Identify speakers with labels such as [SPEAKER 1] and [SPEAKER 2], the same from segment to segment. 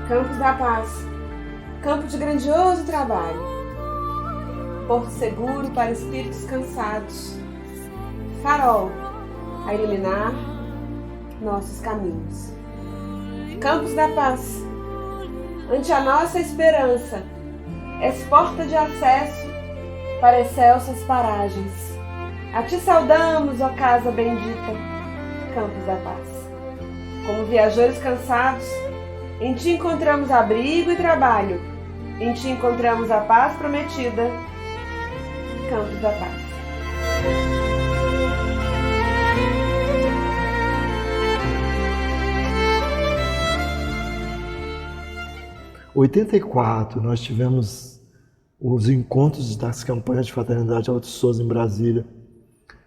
[SPEAKER 1] Campos da Paz, campo de grandioso trabalho, porto seguro para espíritos cansados, farol a iluminar nossos caminhos. Campos da Paz, ante a nossa esperança, és porta de acesso para excelsas paragens. A ti saudamos, ó casa bendita, Campos da Paz. Como viajores cansados, em ti encontramos abrigo e trabalho. Em ti encontramos a paz prometida. Campos da Paz.
[SPEAKER 2] Em 84, nós tivemos os encontros das campanhas de fraternidade Alto de Souza em Brasília.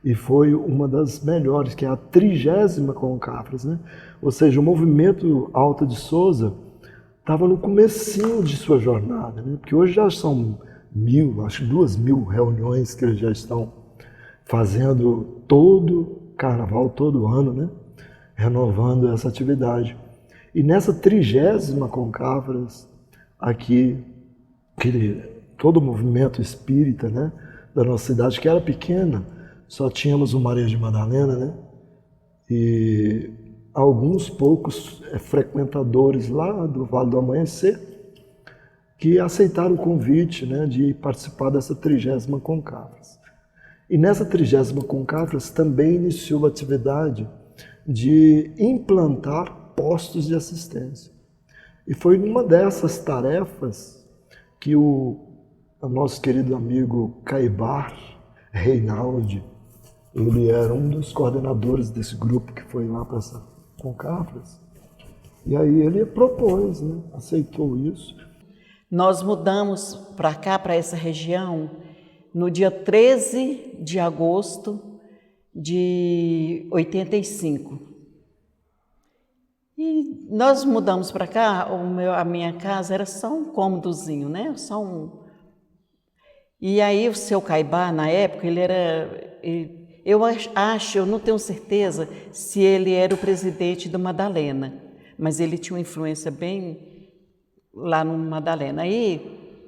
[SPEAKER 2] E foi uma das melhores, que é a 30ª Concafras, né? Ou seja, o movimento Alto de Souza estava no comecinho de sua jornada, né? Porque hoje já são 1.000, acho que 2.000 reuniões que eles já estão fazendo todo carnaval, todo ano, né? Renovando essa atividade. E nessa 30ª Concafras, aqui, todo o movimento espírita, né, da nossa cidade, que era pequena, só tínhamos o Maria de Madalena, né? E alguns poucos frequentadores lá do Vale do Amanhecer que aceitaram o convite, né, de participar dessa 30ª Concafras. E nessa 30ª Concafras também iniciou a atividade de implantar postos de assistência. E foi numa dessas tarefas que o nosso querido amigo Caibar Reinaldi, ele era um dos coordenadores desse grupo que foi lá para essa Concafras. E aí ele propôs, né? Aceitou isso.
[SPEAKER 3] Nós mudamos para cá, para essa região, no dia 13 de agosto de 85. E nós mudamos para cá, a minha casa era só um cômodozinho, né? Só um. E aí o seu Caibar, na época, eu acho, eu não tenho certeza se ele era o presidente do Madalena, mas ele tinha uma influência bem lá no Madalena. Aí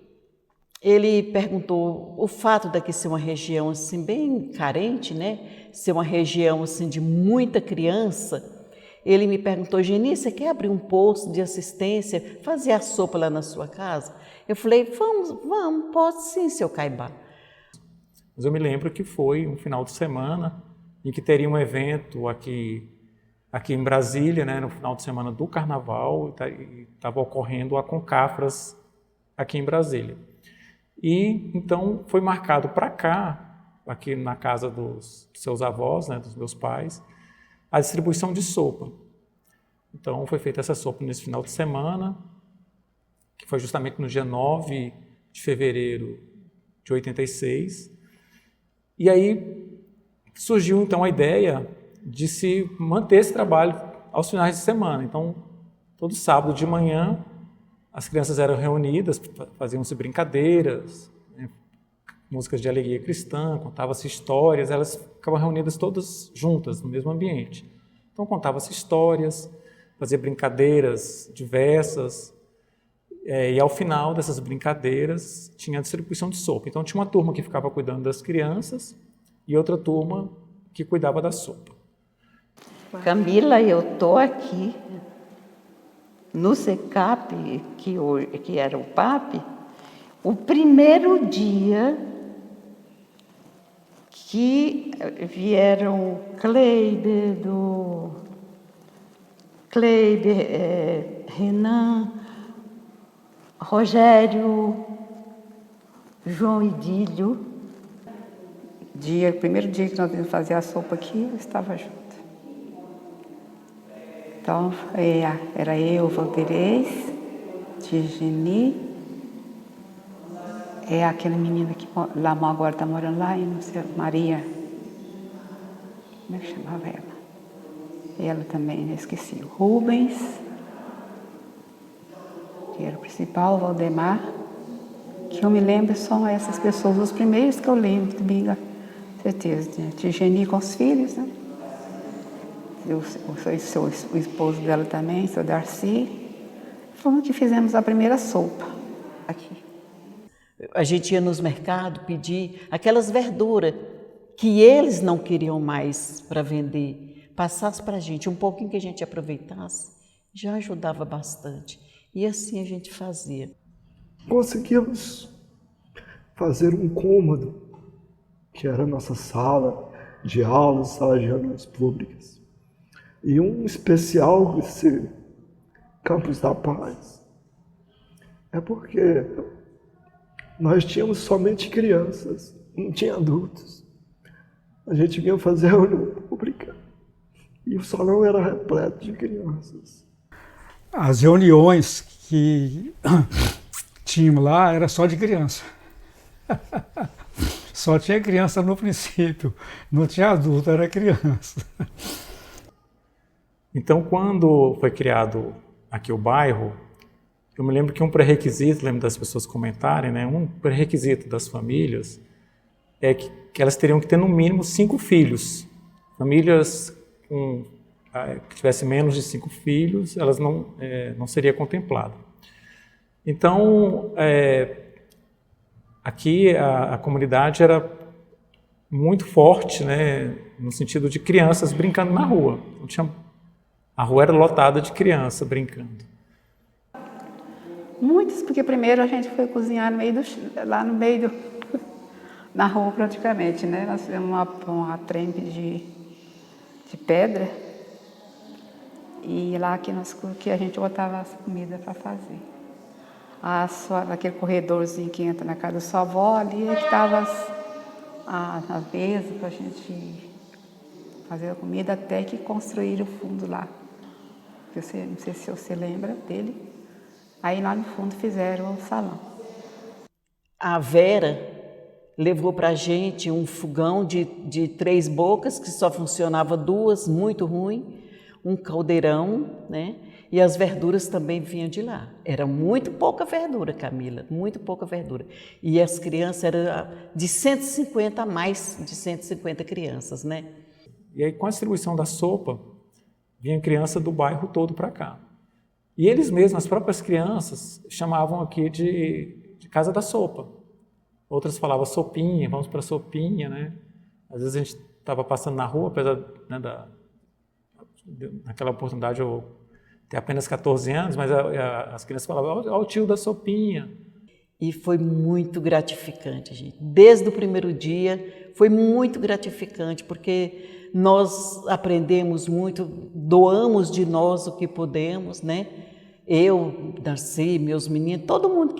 [SPEAKER 3] ele perguntou, o fato daqui ser uma região assim bem carente, né? Ser uma região assim de muita criança, ele me perguntou, Geni, você quer abrir um posto de assistência, fazer a sopa lá na sua casa? Eu falei, vamos, pode sim, seu Caibar.
[SPEAKER 4] Mas eu me lembro que foi um final de semana em que teria um evento aqui em Brasília, né, no final de semana do Carnaval, e estava ocorrendo a Concafras aqui em Brasília. E então foi marcado para cá, aqui na casa dos seus avós, né, dos meus pais, a distribuição de sopa. Então foi feita essa sopa nesse final de semana, que foi justamente no dia 9 de fevereiro de 86. E aí surgiu então a ideia de se manter esse trabalho aos finais de semana. Então, todo sábado de manhã, as crianças eram reunidas, faziam-se brincadeiras, né, músicas de alegria cristã, contavam-se histórias, elas ficavam reunidas todas juntas no mesmo ambiente. Então, contavam-se histórias, fazia brincadeiras diversas, e ao final dessas brincadeiras tinha a distribuição de sopa. Então tinha uma turma que ficava cuidando das crianças e outra turma que cuidava da sopa.
[SPEAKER 5] Camila, eu estou aqui no CECAP, que era o PAP, o primeiro dia que vieram Cleiber, Renan, Rogério, João Idílio.
[SPEAKER 6] O primeiro dia que nós íamos fazer a sopa aqui, eu estava junto. Então, era eu, Valderez, Tigeni, aquela menina que lá agora está morando lá, e não sei, Maria. Como é que chamava ela? ela também, né? Esqueci. O Rubens, que era o principal, o Valdemar, que eu me lembro são essas pessoas, os primeiros que eu lembro, também, certeza. Né? Tia Geni com os filhos, né? O esposo dela também, seu Darcy. Foi que fizemos a primeira sopa aqui.
[SPEAKER 3] A gente ia nos mercados pedir aquelas verduras que eles não queriam mais para vender. Passasse para a gente um pouquinho que a gente aproveitasse, já ajudava bastante. E assim a gente fazia.
[SPEAKER 2] Conseguimos fazer um cômodo, que era a nossa sala de aulas, sala de reuniões públicas. E um especial desse Campos da Paz é porque nós tínhamos somente crianças, não tinha adultos. A gente vinha fazer reunião pública e o salão era repleto de crianças.
[SPEAKER 7] As reuniões que tínhamos lá era só de criança. Só tinha criança no princípio, não tinha adulto, era criança.
[SPEAKER 4] Então, quando foi criado aqui o bairro, eu me lembro que um pré-requisito, lembro das pessoas comentarem, né, um pré-requisito das famílias é que elas teriam que ter no mínimo 5 filhos. Famílias que tivessem menos de 5 filhos, elas não seria contemplada. Então, aqui a comunidade era muito forte, né, no sentido de crianças brincando na rua. A rua era lotada de criança brincando.
[SPEAKER 6] Muitos, porque primeiro a gente foi cozinhar lá no meio na rua praticamente, né? Nós fizemos uma trempe de pedra e lá que a gente botava as comidas para fazer. Aquele corredorzinho que entra na casa da sua avó, ali é que estava as mesas para a gente fazer a comida até que construíram o fundo lá. Não sei se você lembra dele. Aí lá no fundo fizeram o salão.
[SPEAKER 3] A Vera levou para a gente um fogão de 3 bocas, que só funcionava 2, muito ruim, um caldeirão, né? E as verduras também vinham de lá. Era muito pouca verdura, Camila, muito pouca verdura. E as crianças eram de 150 a mais de 150 crianças, né?
[SPEAKER 4] E aí, com a distribuição da sopa, vinha criança do bairro todo para cá. E eles mesmos, as próprias crianças, chamavam aqui de Casa da Sopa. Outras falavam sopinha, vamos para a sopinha, né? Às vezes a gente estava passando na rua, apesar, né, naquela oportunidade eu ter apenas 14 anos, mas as crianças falavam, ó o tio da sopinha.
[SPEAKER 3] E foi muito gratificante, gente. Desde o primeiro dia foi muito gratificante, porque nós aprendemos muito, doamos de nós o que podemos, né? Eu, Darcy, meus meninos, todo mundo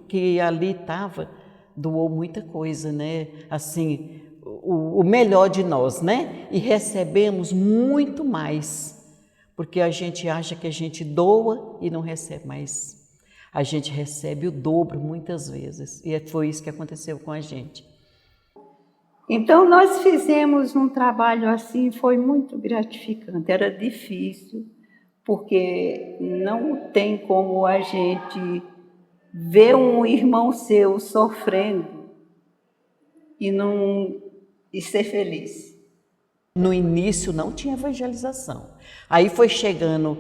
[SPEAKER 3] que ali estava, doou muita coisa, né? Assim, o melhor de nós, né? E recebemos muito mais, porque a gente acha que a gente doa e não recebe mais. A gente recebe o dobro muitas vezes, e foi isso que aconteceu com a gente.
[SPEAKER 5] Então, nós fizemos um trabalho assim, foi muito gratificante, era difícil, porque não tem como a gente ver um irmão seu sofrendo e ser feliz.
[SPEAKER 3] No início não tinha evangelização, aí foi chegando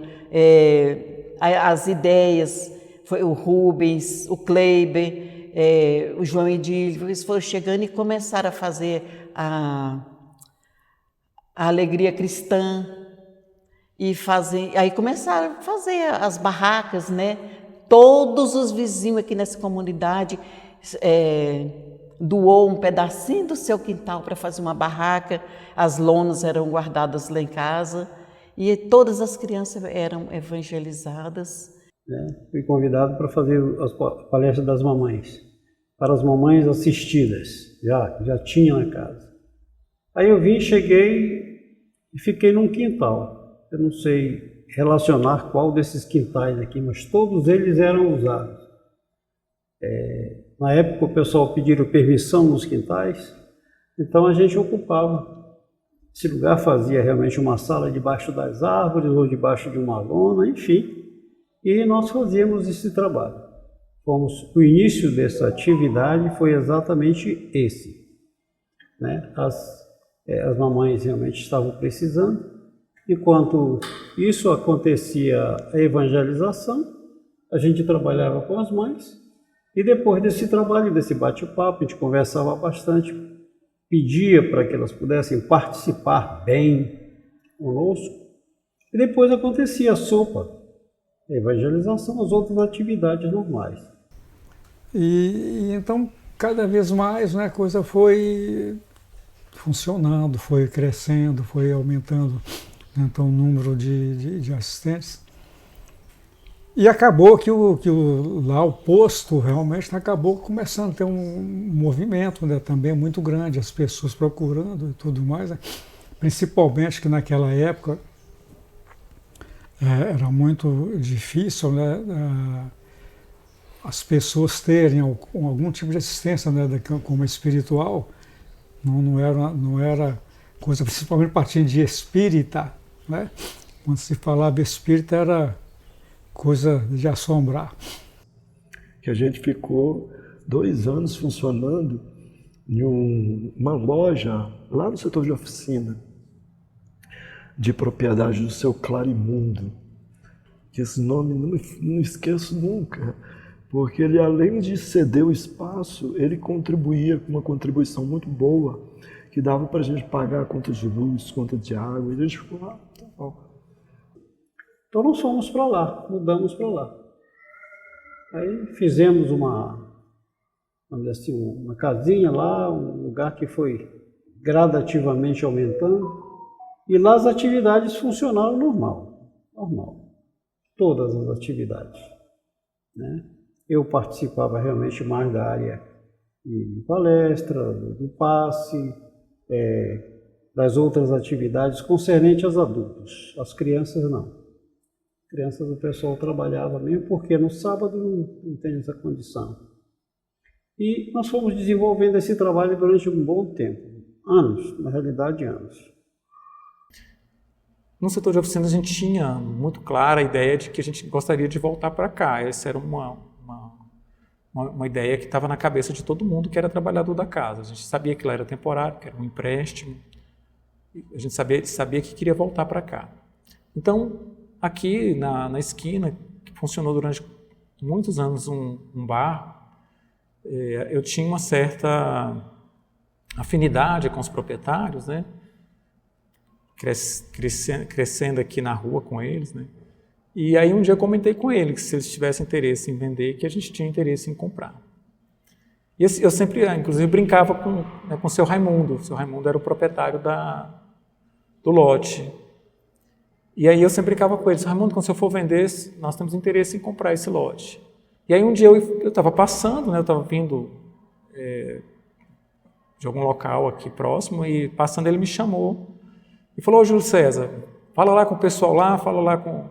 [SPEAKER 3] as ideias, foi o Rubens, o Kleiber, o João Edílio, eles foram chegando e começaram a fazer a alegria cristã, aí começaram a fazer as barracas, né? Todos os vizinhos aqui nessa comunidade doou um pedacinho do seu quintal para fazer uma barraca, as lonas eram guardadas lá em casa e todas as crianças eram evangelizadas.
[SPEAKER 8] Fui convidado para fazer as palestras das mamães, para as mamães assistidas, já tinha na casa. Aí eu cheguei e fiquei num quintal. Eu não sei relacionar qual desses quintais aqui, mas todos eles eram usados. Na época o pessoal pediram permissão nos quintais, então a gente ocupava. Esse lugar fazia realmente uma sala debaixo das árvores ou debaixo de uma lona, enfim, e nós fazíamos esse trabalho. O início dessa atividade foi exatamente esse, né? As mamães realmente estavam precisando. Enquanto isso acontecia a evangelização, a gente trabalhava com as mães, e depois desse trabalho, desse bate-papo, a gente conversava bastante, pedia para que elas pudessem participar bem conosco, e depois acontecia a sopa, a evangelização, as outras atividades normais.
[SPEAKER 7] E então, cada vez mais, né, a coisa foi funcionando, foi crescendo, foi aumentando, né, então, o número de assistentes. E acabou que lá o posto realmente acabou começando a ter um movimento, né, também muito grande, as pessoas procurando e tudo mais, né? Principalmente que naquela época era muito difícil, né, as pessoas terem algum tipo de assistência, né, como espiritual, não era coisa, principalmente partindo de espírita, né? Quando se falava espírita era coisa de assombrar.
[SPEAKER 2] Que a gente ficou 2 anos funcionando em uma loja lá no setor de oficina, de propriedade do seu Clarimundo, que esse nome não esqueço nunca, porque ele, além de ceder o espaço, ele contribuía com uma contribuição muito boa, que dava para a gente pagar a conta de luz, conta de água, e a gente ficou lá, tá bom.
[SPEAKER 8] Então nós fomos para lá, mudamos para lá. Aí fizemos vamos dizer assim, uma casinha lá, um lugar que foi gradativamente aumentando, e lá as atividades funcionaram normal. Todas as atividades, né? Eu participava realmente mais da área de palestra, do passe, das outras atividades concernentes aos adultos. As crianças não. Crianças o pessoal trabalhava mesmo, porque no sábado não tem essa condição. E nós fomos desenvolvendo esse trabalho durante um bom tempo, anos, na realidade anos.
[SPEAKER 4] No setor de oficinas a gente tinha muito clara a ideia de que a gente gostaria de voltar para cá. Essa era uma ideia que estava na cabeça de todo mundo que era trabalhador da casa. A gente sabia que ela era temporário, que era um empréstimo, a gente sabia que queria voltar para cá. Então, aqui na esquina, que funcionou durante muitos anos um bar, eu tinha uma certa afinidade com os proprietários, né? Crescendo aqui na rua com eles, né? E aí um dia eu comentei com eles que se eles tivessem interesse em vender, que a gente tinha interesse em comprar. E eu sempre, inclusive, brincava com o seu Raimundo. O seu Raimundo era o proprietário do lote. E aí eu sempre brincava com eles: Raimundo, quando você for vender, nós temos interesse em comprar esse lote. E aí um dia eu estava passando, né, eu estava vindo de algum local aqui próximo, e passando ele me chamou e falou: ô Júlio César, fala lá com o pessoal lá, fala lá com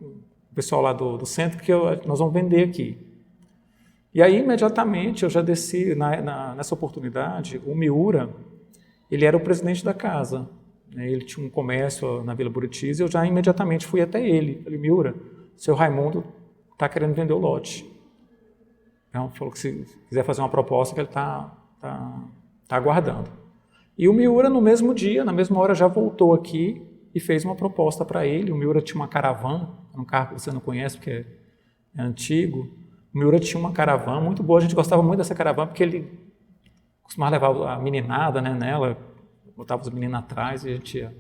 [SPEAKER 4] o pessoal lá do centro, que nós vamos vender aqui. E aí imediatamente eu já desci, nessa oportunidade, o Miura, ele era o presidente da casa. Ele tinha um comércio na Vila Buritis e eu já imediatamente fui até ele. Falei: Miura, seu Raimundo está querendo vender o lote. Então, falou que se quiser fazer uma proposta, que ele está aguardando. E o Miura, no mesmo dia, na mesma hora, já voltou aqui e fez uma proposta para ele. O Miura tinha uma caravana, um carro que você não conhece porque é antigo. O Miura tinha uma caravana muito boa, a gente gostava muito dessa caravana porque ele costumava levar a meninada, né, nela, botava os meninos atrás e a gente ia.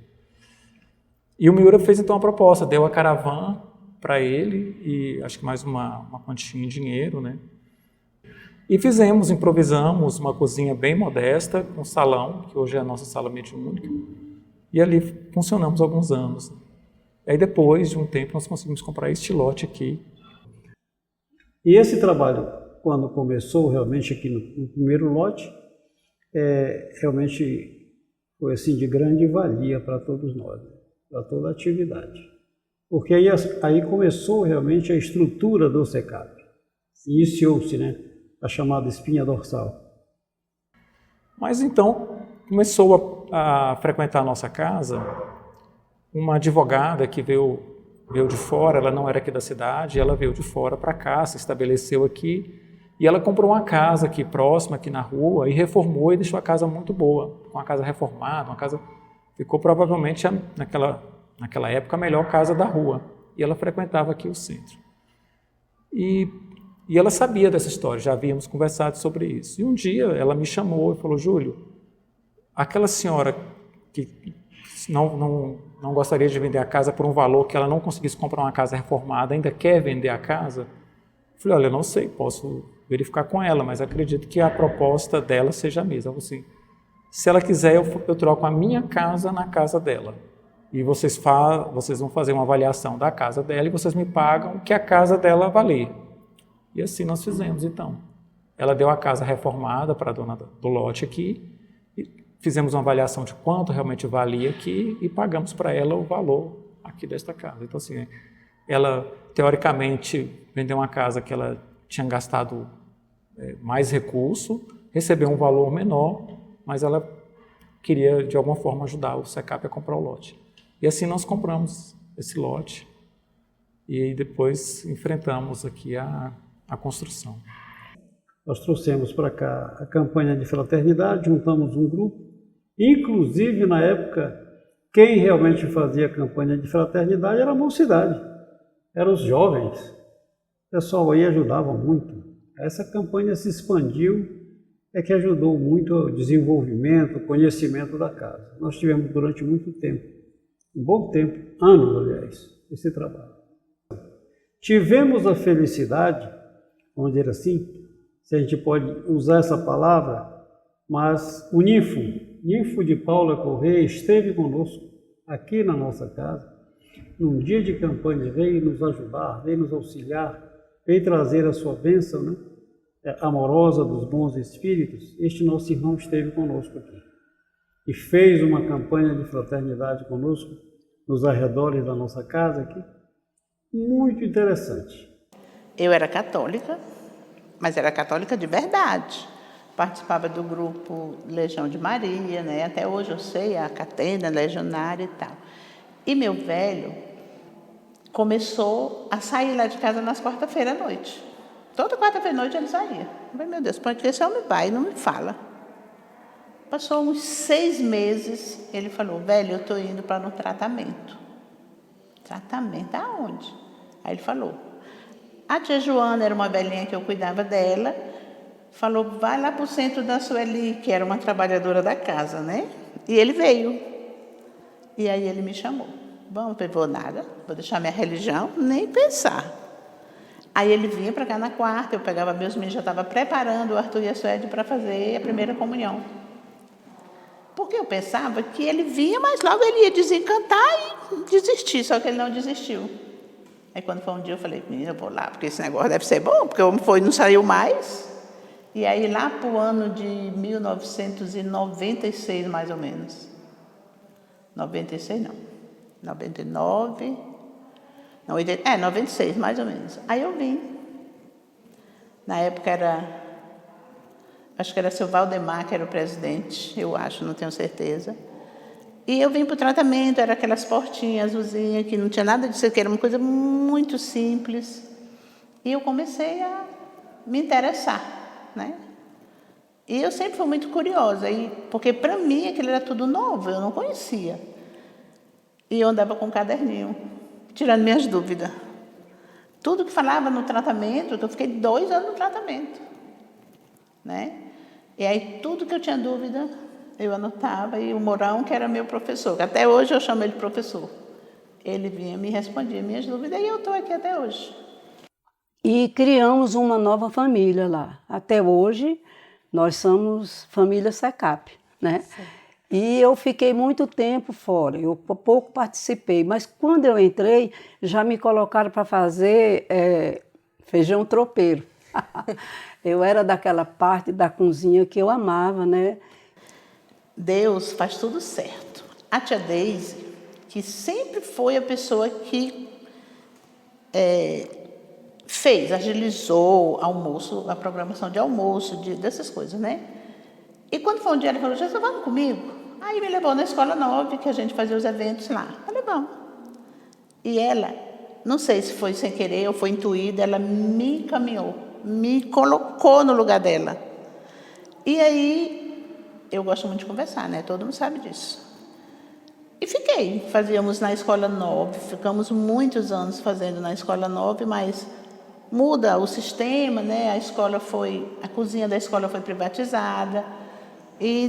[SPEAKER 4] E o Miura fez então uma proposta, deu a caravana para ele e acho que mais uma quantia em dinheiro, né? E improvisamos uma cozinha bem modesta, um salão, que hoje é a nossa sala mediúnica, e ali funcionamos alguns anos. Aí depois de um tempo nós conseguimos comprar este lote aqui.
[SPEAKER 8] E esse trabalho, quando começou realmente aqui no primeiro lote, realmente foi assim de grande valia para todos nós, para toda a atividade. Porque aí começou realmente a estrutura do SECAP. Iniciou-se, né, a chamada espinha dorsal.
[SPEAKER 4] Mas então começou a frequentar a nossa casa uma advogada que veio de fora, ela não era aqui da cidade, ela veio de fora para cá, se estabeleceu aqui, e ela comprou uma casa aqui próxima, aqui na rua, e reformou e deixou a casa muito boa, com a casa reformada, uma casa, ficou provavelmente naquela época a melhor casa da rua, e ela frequentava aqui o centro. E ela sabia dessa história, já havíamos conversado sobre isso. E um dia ela me chamou e falou: Júlio, aquela senhora que não gostaria de vender a casa por um valor que ela não conseguisse comprar uma casa reformada, ainda quer vender a casa? Eu falei: olha, eu não sei, posso verificar com ela, mas acredito que a proposta dela seja a mesma. Eu falei assim: se ela quiser, eu troco a minha casa na casa dela. E vocês vão fazer uma avaliação da casa dela e vocês me pagam o que a casa dela valer. E assim nós fizemos, então. Ela deu a casa reformada para a dona do lote aqui, e fizemos uma avaliação de quanto realmente valia aqui e pagamos para ela o valor aqui desta casa. Então, assim, ela, teoricamente, vendeu uma casa que ela tinha gastado mais recurso, recebeu um valor menor, mas ela queria, de alguma forma, ajudar o SECAP a comprar o lote. E assim nós compramos esse lote e aí depois enfrentamos aqui a construção.
[SPEAKER 8] Nós trouxemos para cá a campanha de fraternidade, juntamos um grupo, inclusive na época, quem realmente fazia a campanha de fraternidade era a mocidade, eram os jovens. O pessoal aí ajudava muito. Essa campanha se expandiu, é que ajudou muito o desenvolvimento, o conhecimento da casa. Nós tivemos durante muito tempo, um bom tempo, anos, aliás, esse trabalho. Tivemos a felicidade, vamos dizer assim, se a gente pode usar essa palavra, mas o Ninfo de Paula Correia esteve conosco aqui na nossa casa, num dia de campanha, veio nos ajudar, veio nos auxiliar, veio trazer a sua bênção, né, amorosa dos bons espíritos. Este nosso irmão esteve conosco aqui e fez uma campanha de fraternidade conosco nos arredores da nossa casa aqui, muito interessante.
[SPEAKER 9] Eu era católica, mas era católica de verdade. Participava do grupo Legião de Maria, né? Até hoje eu sei, a catena legionária e tal. E meu velho começou a sair lá de casa nas quarta-feiras à noite. Toda quarta-feira à noite ele saía. Eu falei: meu Deus, para onde esse homem vai? Não me fala. Passou uns 6 meses, ele falou: velho, eu estou indo para um tratamento. Tratamento aonde? Aí ele falou: a tia Joana era uma velhinha que eu cuidava dela, falou: vai lá para o centro da Sueli, que era uma trabalhadora da casa, né? E ele veio. E aí ele me chamou: vamos, eu vou nada, vou deixar minha religião, nem pensar. Aí ele vinha para cá na quarta, eu pegava meus meninos, já estava preparando o Arthur e a Suede para fazer a primeira comunhão. Porque eu pensava que ele vinha, mas logo ele ia desencantar e desistir, só que ele não desistiu. Aí quando foi um dia eu falei: menina, eu vou lá, porque esse negócio deve ser bom, porque o homem foi e não saiu mais. E aí lá para o ano de 1996, mais ou menos. 96 não, 99, não, 96 mais ou menos. Aí eu vim. Na época acho que era seu Valdemar que era o presidente, eu acho, não tenho certeza. E eu vim para o tratamento, era aquelas portinhas azulzinhas, que não tinha nada disso, que era uma coisa muito simples. E eu comecei a me interessar, né? E eu sempre fui muito curiosa, porque para mim aquilo era tudo novo, eu não conhecia. E eu andava com um caderninho, tirando minhas dúvidas. Tudo que falava no tratamento, eu fiquei 2 anos no tratamento, né? E aí tudo que eu tinha dúvida, eu anotava, e o Mourão, que era meu professor, que até hoje eu chamo ele de professor, ele vinha e me respondia minhas dúvidas, e eu estou aqui até hoje.
[SPEAKER 10] E criamos uma nova família lá. Até hoje, nós somos família SECAP, né? Sim. E eu fiquei muito tempo fora, eu pouco participei, mas quando eu entrei, já me colocaram para fazer feijão tropeiro. Eu era daquela parte da cozinha que eu amava, né?
[SPEAKER 9] Deus faz tudo certo. A tia Deise, que sempre foi a pessoa que agilizou almoço, a programação de almoço, dessas coisas, né? E quando foi um dia, ele falou: Jesus, vamos comigo? Aí me levou na Escola 9, que a gente fazia os eventos lá. Falei, vamos. E ela, não sei se foi sem querer ou foi intuída, ela me encaminhou, me colocou no lugar dela. E aí, eu gosto muito de conversar, né? Todo mundo sabe disso. E fiquei, fazíamos na Escola 9, ficamos muitos anos fazendo na Escola 9, mas muda o sistema, né? A cozinha da escola foi privatizada e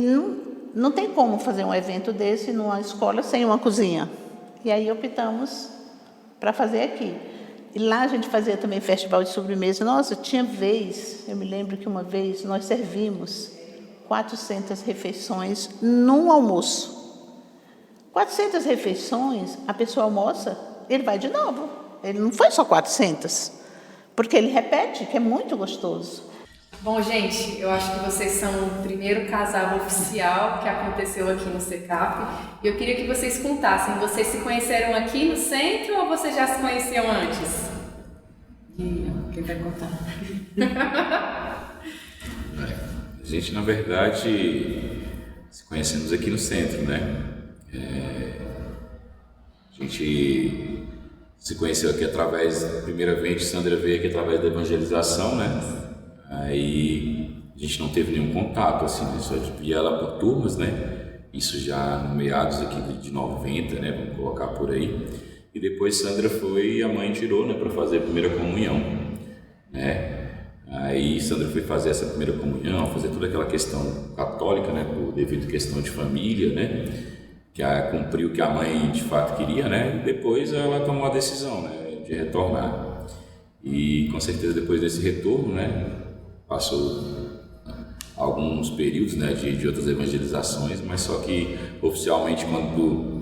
[SPEAKER 9] não tem como fazer um evento desse numa escola sem uma cozinha. E aí optamos para fazer aqui. E lá a gente fazia também festival de sobremesa. Nossa, tinha vez, eu me lembro que uma vez nós servimos 400 refeições num almoço. 400 refeições, a pessoa almoça, ele vai de novo. Ele não foi só 400, porque ele repete, que é muito gostoso.
[SPEAKER 11] Bom, gente, eu acho que vocês são o primeiro casal oficial que aconteceu aqui no Secap. E eu queria que vocês contassem, vocês se conheceram aqui no centro ou vocês já se conheciam antes? Quem vai contar?
[SPEAKER 12] A gente, na verdade, se conhecemos aqui no centro, né? A gente se conheceu aqui primeiramente, Sandra veio aqui através da evangelização, né? Aí a gente não teve nenhum contato, assim, né? Só via ela por turmas, né? Isso já no meados aqui de 90, né? Vamos colocar por aí. E depois Sandra foi e a mãe tirou, né? Para fazer a primeira comunhão, né? Aí Sandra foi fazer essa primeira comunhão, fazer toda aquela questão católica, né? Por devido à questão de família, né? Que cumpriu o que a mãe de fato queria, né? E depois ela tomou a decisão, né? De retornar. E com certeza depois desse retorno, né? Passou alguns períodos, né? De outras evangelizações, mas só que oficialmente quando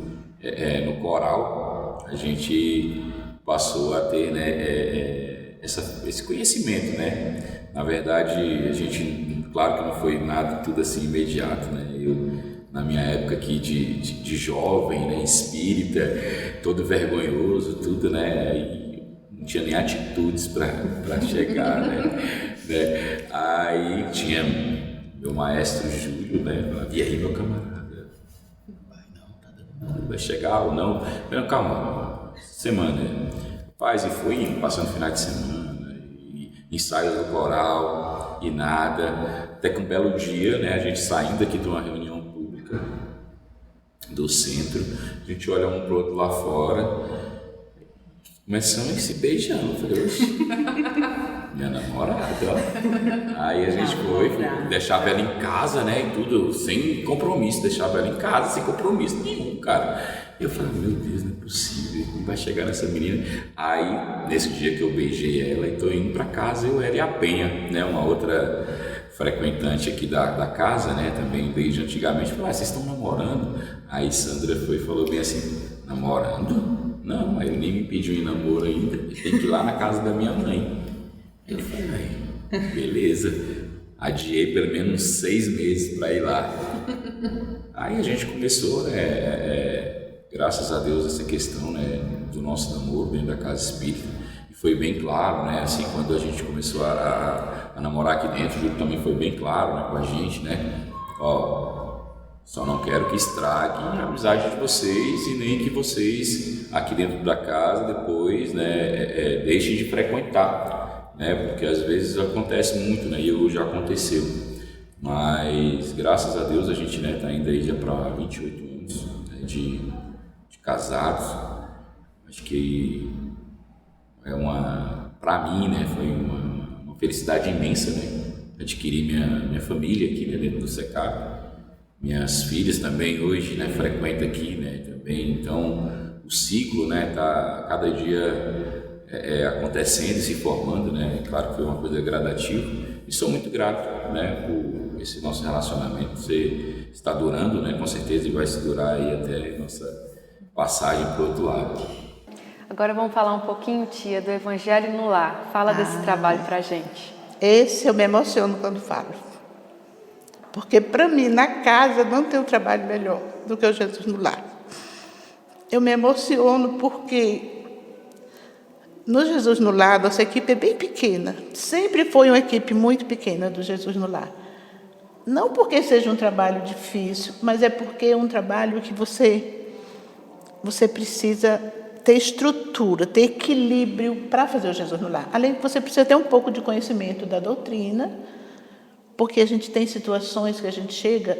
[SPEAKER 12] no coral a gente passou a ter, né? Esse conhecimento, né? Na verdade a gente, claro que não foi nada tudo assim imediato, né? Na minha época aqui de jovem, né, espírita, todo vergonhoso, tudo, né, e não tinha nem atitudes para chegar, né, aí tinha meu maestro Júlio, né, falava, e aí, meu camarada, vai chegar ou não? Não, calma, semana, paz, e foi passando final de semana, e ensaios do coral, e nada, até que um belo dia, né, a gente saindo aqui de uma reunião do centro, a gente olha um pro outro lá fora, começamos a se beijando. Eu falei, oxe, minha namorada. Aí a gente foi, deixava ela em casa, né, e tudo, sem compromisso, deixava ela em casa, sem compromisso nenhum, cara. E eu falei, meu Deus, não é possível, como vai chegar nessa menina? Aí, nesse dia que eu beijei ela e tô indo pra casa, eu era e a Penha, né, uma outra frequentante aqui da casa, né, também desde antigamente, falou, vocês estão namorando? Aí Sandra foi e falou bem assim, namorando? Não, ele nem me pediu em namoro ainda, tem que ir lá na casa da minha mãe. Eu falei, beleza, adiei pelo menos 6 meses para ir lá. Aí a gente começou, graças a Deus, essa questão, né, do nosso namoro dentro da casa espírita. E foi bem claro, né, assim, quando a gente começou a namorar aqui dentro, o Júlio também foi bem claro, né, com a gente, né, só não quero que estrague a amizade de vocês e nem que vocês aqui dentro da casa depois, né, deixem de frequentar, né, porque às vezes acontece muito, né, e hoje já aconteceu, mas graças a Deus a gente, né, tá indo aí já para 28 anos, né, de casados. Acho que para mim, né, foi uma felicidade imensa, né, adquirir minha família aqui, né, dentro do Secap. Minhas filhas também hoje, né, frequentam aqui, né, também. Então o ciclo, né, tá cada dia acontecendo e se formando, né. Claro que foi uma coisa gradativa e sou muito grato, né, por esse nosso relacionamento. Você está durando, né, com certeza, e vai se durar aí até a nossa passagem para o outro lado.
[SPEAKER 11] Agora vamos falar um pouquinho, tia, do Evangelho no Lar. Fala desse trabalho pra gente.
[SPEAKER 9] Esse eu me emociono quando falo. Porque para mim, na casa, não tem um trabalho melhor do que o Jesus no Lar. Eu me emociono porque no Jesus no Lar, nossa equipe é bem pequena. Sempre foi uma equipe muito pequena do Jesus no Lar. Não porque seja um trabalho difícil, mas é porque é um trabalho que você precisa ter estrutura, ter equilíbrio para fazer o Jesus no lar. Além de você precisa ter um pouco de conhecimento da doutrina, porque a gente tem situações que a gente chega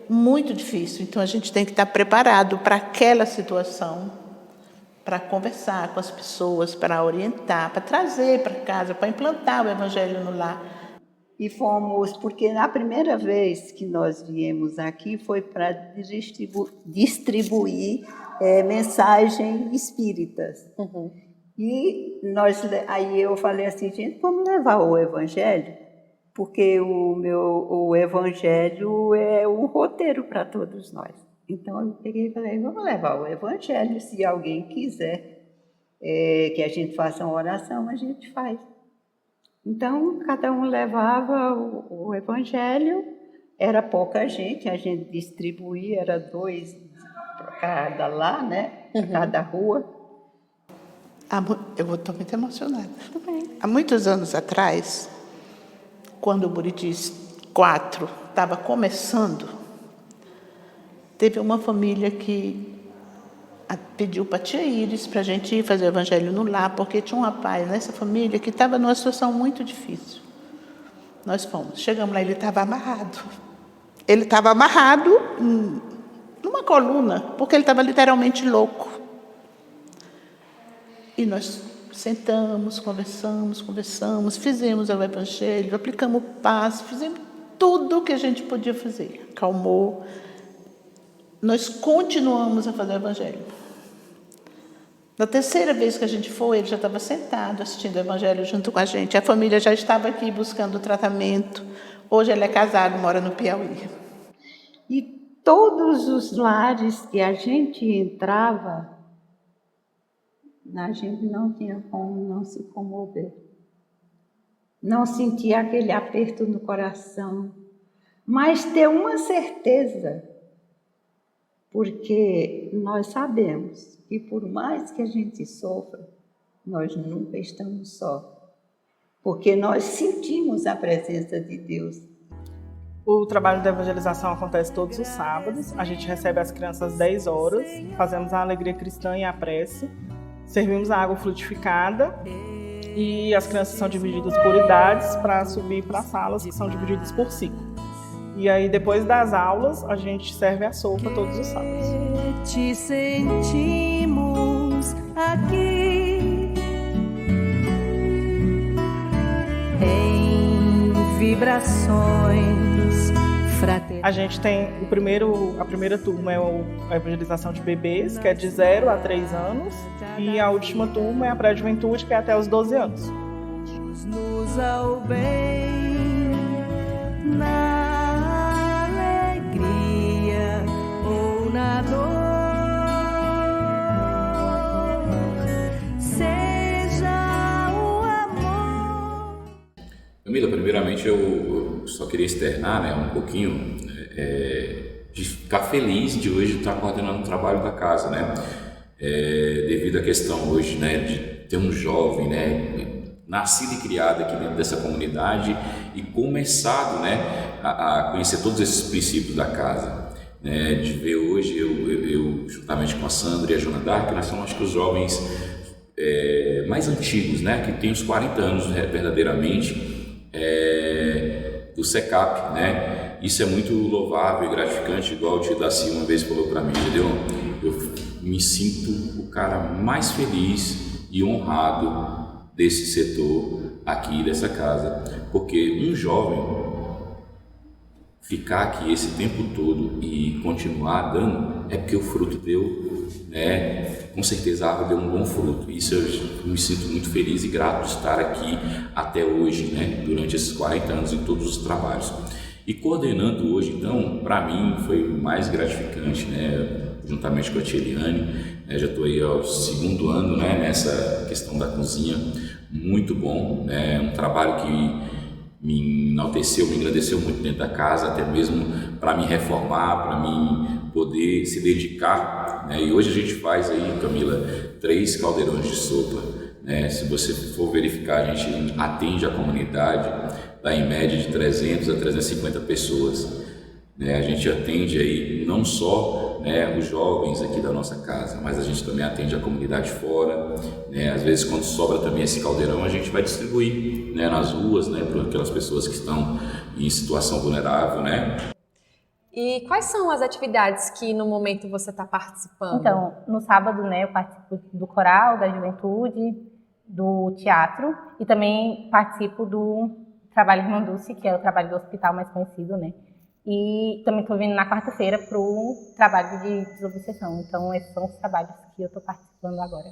[SPEAKER 9] muito difícil, então a gente tem que estar preparado para aquela situação, para conversar com as pessoas, para orientar, para trazer para casa, para implantar o Evangelho no lar.
[SPEAKER 5] E fomos, porque na primeira vez que nós viemos aqui foi para distribuir mensagem espíritas.
[SPEAKER 1] Uhum.
[SPEAKER 5] E aí eu falei assim, gente, vamos levar o Evangelho, porque o Evangelho é o roteiro para todos nós. Então eu peguei e falei, vamos levar o Evangelho, se alguém quiser que a gente faça uma oração, a gente faz. Então, cada um levava o Evangelho, era pouca gente, a gente distribuía, era 2 para cada lá, né? Para cada rua.
[SPEAKER 9] Eu estou muito emocionada. Há muitos anos atrás, quando o Buriti 4 estava começando, teve uma família que pediu para a tia Iris para a gente ir fazer o Evangelho no lar, porque tinha um rapaz nessa família que estava numa situação muito difícil. Nós fomos, chegamos lá, ele estava amarrado. Ele estava amarrado numa coluna, porque ele estava literalmente louco. E nós sentamos, conversamos, fizemos o Evangelho, aplicamos o passe, fizemos tudo o que a gente podia fazer. Acalmou. Nós continuamos a fazer o Evangelho. Na terceira vez que a gente foi, ele já estava sentado assistindo o Evangelho junto com a gente. A família já estava aqui buscando tratamento. Hoje ele é casado, mora no Piauí.
[SPEAKER 5] E todos os lares que a gente entrava, a gente não tinha como não se comover. Não sentia aquele aperto no coração, mas ter uma certeza, porque nós sabemos que por mais que a gente sofra, nós nunca estamos só, porque nós sentimos a presença de Deus.
[SPEAKER 13] O trabalho de evangelização acontece todos os sábados, a gente recebe as crianças às 10 horas, fazemos a alegria cristã e a prece, servimos a água frutificada e as crianças são divididas por idades para subir para as salas que são divididas por ciclo. E aí, depois das aulas, a gente serve a sopa todos os sábados.
[SPEAKER 14] Te sentimos aqui em vibrações fraternas.
[SPEAKER 13] A gente tem a primeira turma é a evangelização de bebês, que é de 0 a 3 anos, e a última turma é a pré-juventude, que é até os 12 anos.
[SPEAKER 14] Nos ao bem, na alegria ou na dor, seja o amor.
[SPEAKER 12] Camila, primeiramente eu só queria externar, né, um pouquinho de ficar feliz de hoje estar coordenando o trabalho da casa, né, devido à questão hoje, né, de ter um jovem, né, nascido e criado aqui dentro dessa comunidade e começado, né, a conhecer todos esses princípios da casa, né, de ver hoje eu juntamente com a Sandra e a Joana Dark, nós somos acho que os jovens mais antigos, né, que tem uns 40 anos verdadeiramente do SECAP, né. Isso é muito louvável e gratificante, igual o tio Daci uma vez falou para mim, entendeu? Eu me sinto o cara mais feliz e honrado desse setor aqui, dessa casa, porque um jovem ficar aqui esse tempo todo e continuar dando, é porque o fruto deu, né? Com certeza a árvore deu um bom fruto. Isso eu me sinto muito feliz e grato de estar aqui até hoje, né? Durante esses 40 anos em todos os trabalhos. E coordenando hoje, então, para mim foi mais gratificante, né? Juntamente com a tia Eliane, né? Já estou aí ao 2º ano, né? Nessa questão da cozinha, muito bom, né? Um trabalho que me enalteceu, me engrandeceu muito dentro da casa, até mesmo para me reformar, para mim poder se dedicar, né? E hoje a gente faz aí, Camila, 3 caldeirões de sopa, né? Se você for verificar, a gente atende a comunidade, dá em média de 300 a 350 pessoas. Né? A gente atende aí não só, né, os jovens aqui da nossa casa, mas a gente também atende a comunidade fora. Né? Às vezes, quando sobra também esse caldeirão, a gente vai distribuir, né, nas ruas, né, para aquelas pessoas que estão em situação vulnerável, né?
[SPEAKER 11] E quais são as atividades que no momento você está participando?
[SPEAKER 15] Então, no sábado, né, eu participo do coral, da juventude, do teatro e também participo do trabalho Irmã Dulce, que é o trabalho do hospital mais conhecido, né? E também estou vindo na quarta-feira para o trabalho de desobsessão. Então, esses são os trabalhos que eu estou participando agora.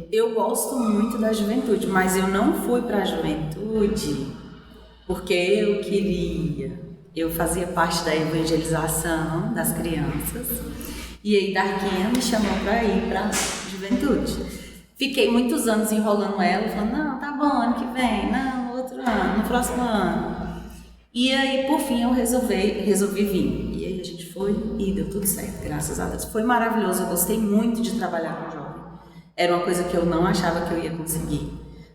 [SPEAKER 16] Eu gosto muito da juventude, mas eu não fui para a juventude porque eu queria. Eu fazia parte da evangelização das crianças e aí Darquinha me chamou para ir para a juventude. Fiquei muitos anos enrolando ela, falando, não, tá bom, ano que vem, não, no outro ano, no próximo ano. E aí, por fim, eu resolvi vir. E aí a gente foi e deu tudo certo, graças a Deus. Foi maravilhoso, eu gostei muito de trabalhar com jovens. Era uma coisa que eu não achava que eu ia conseguir,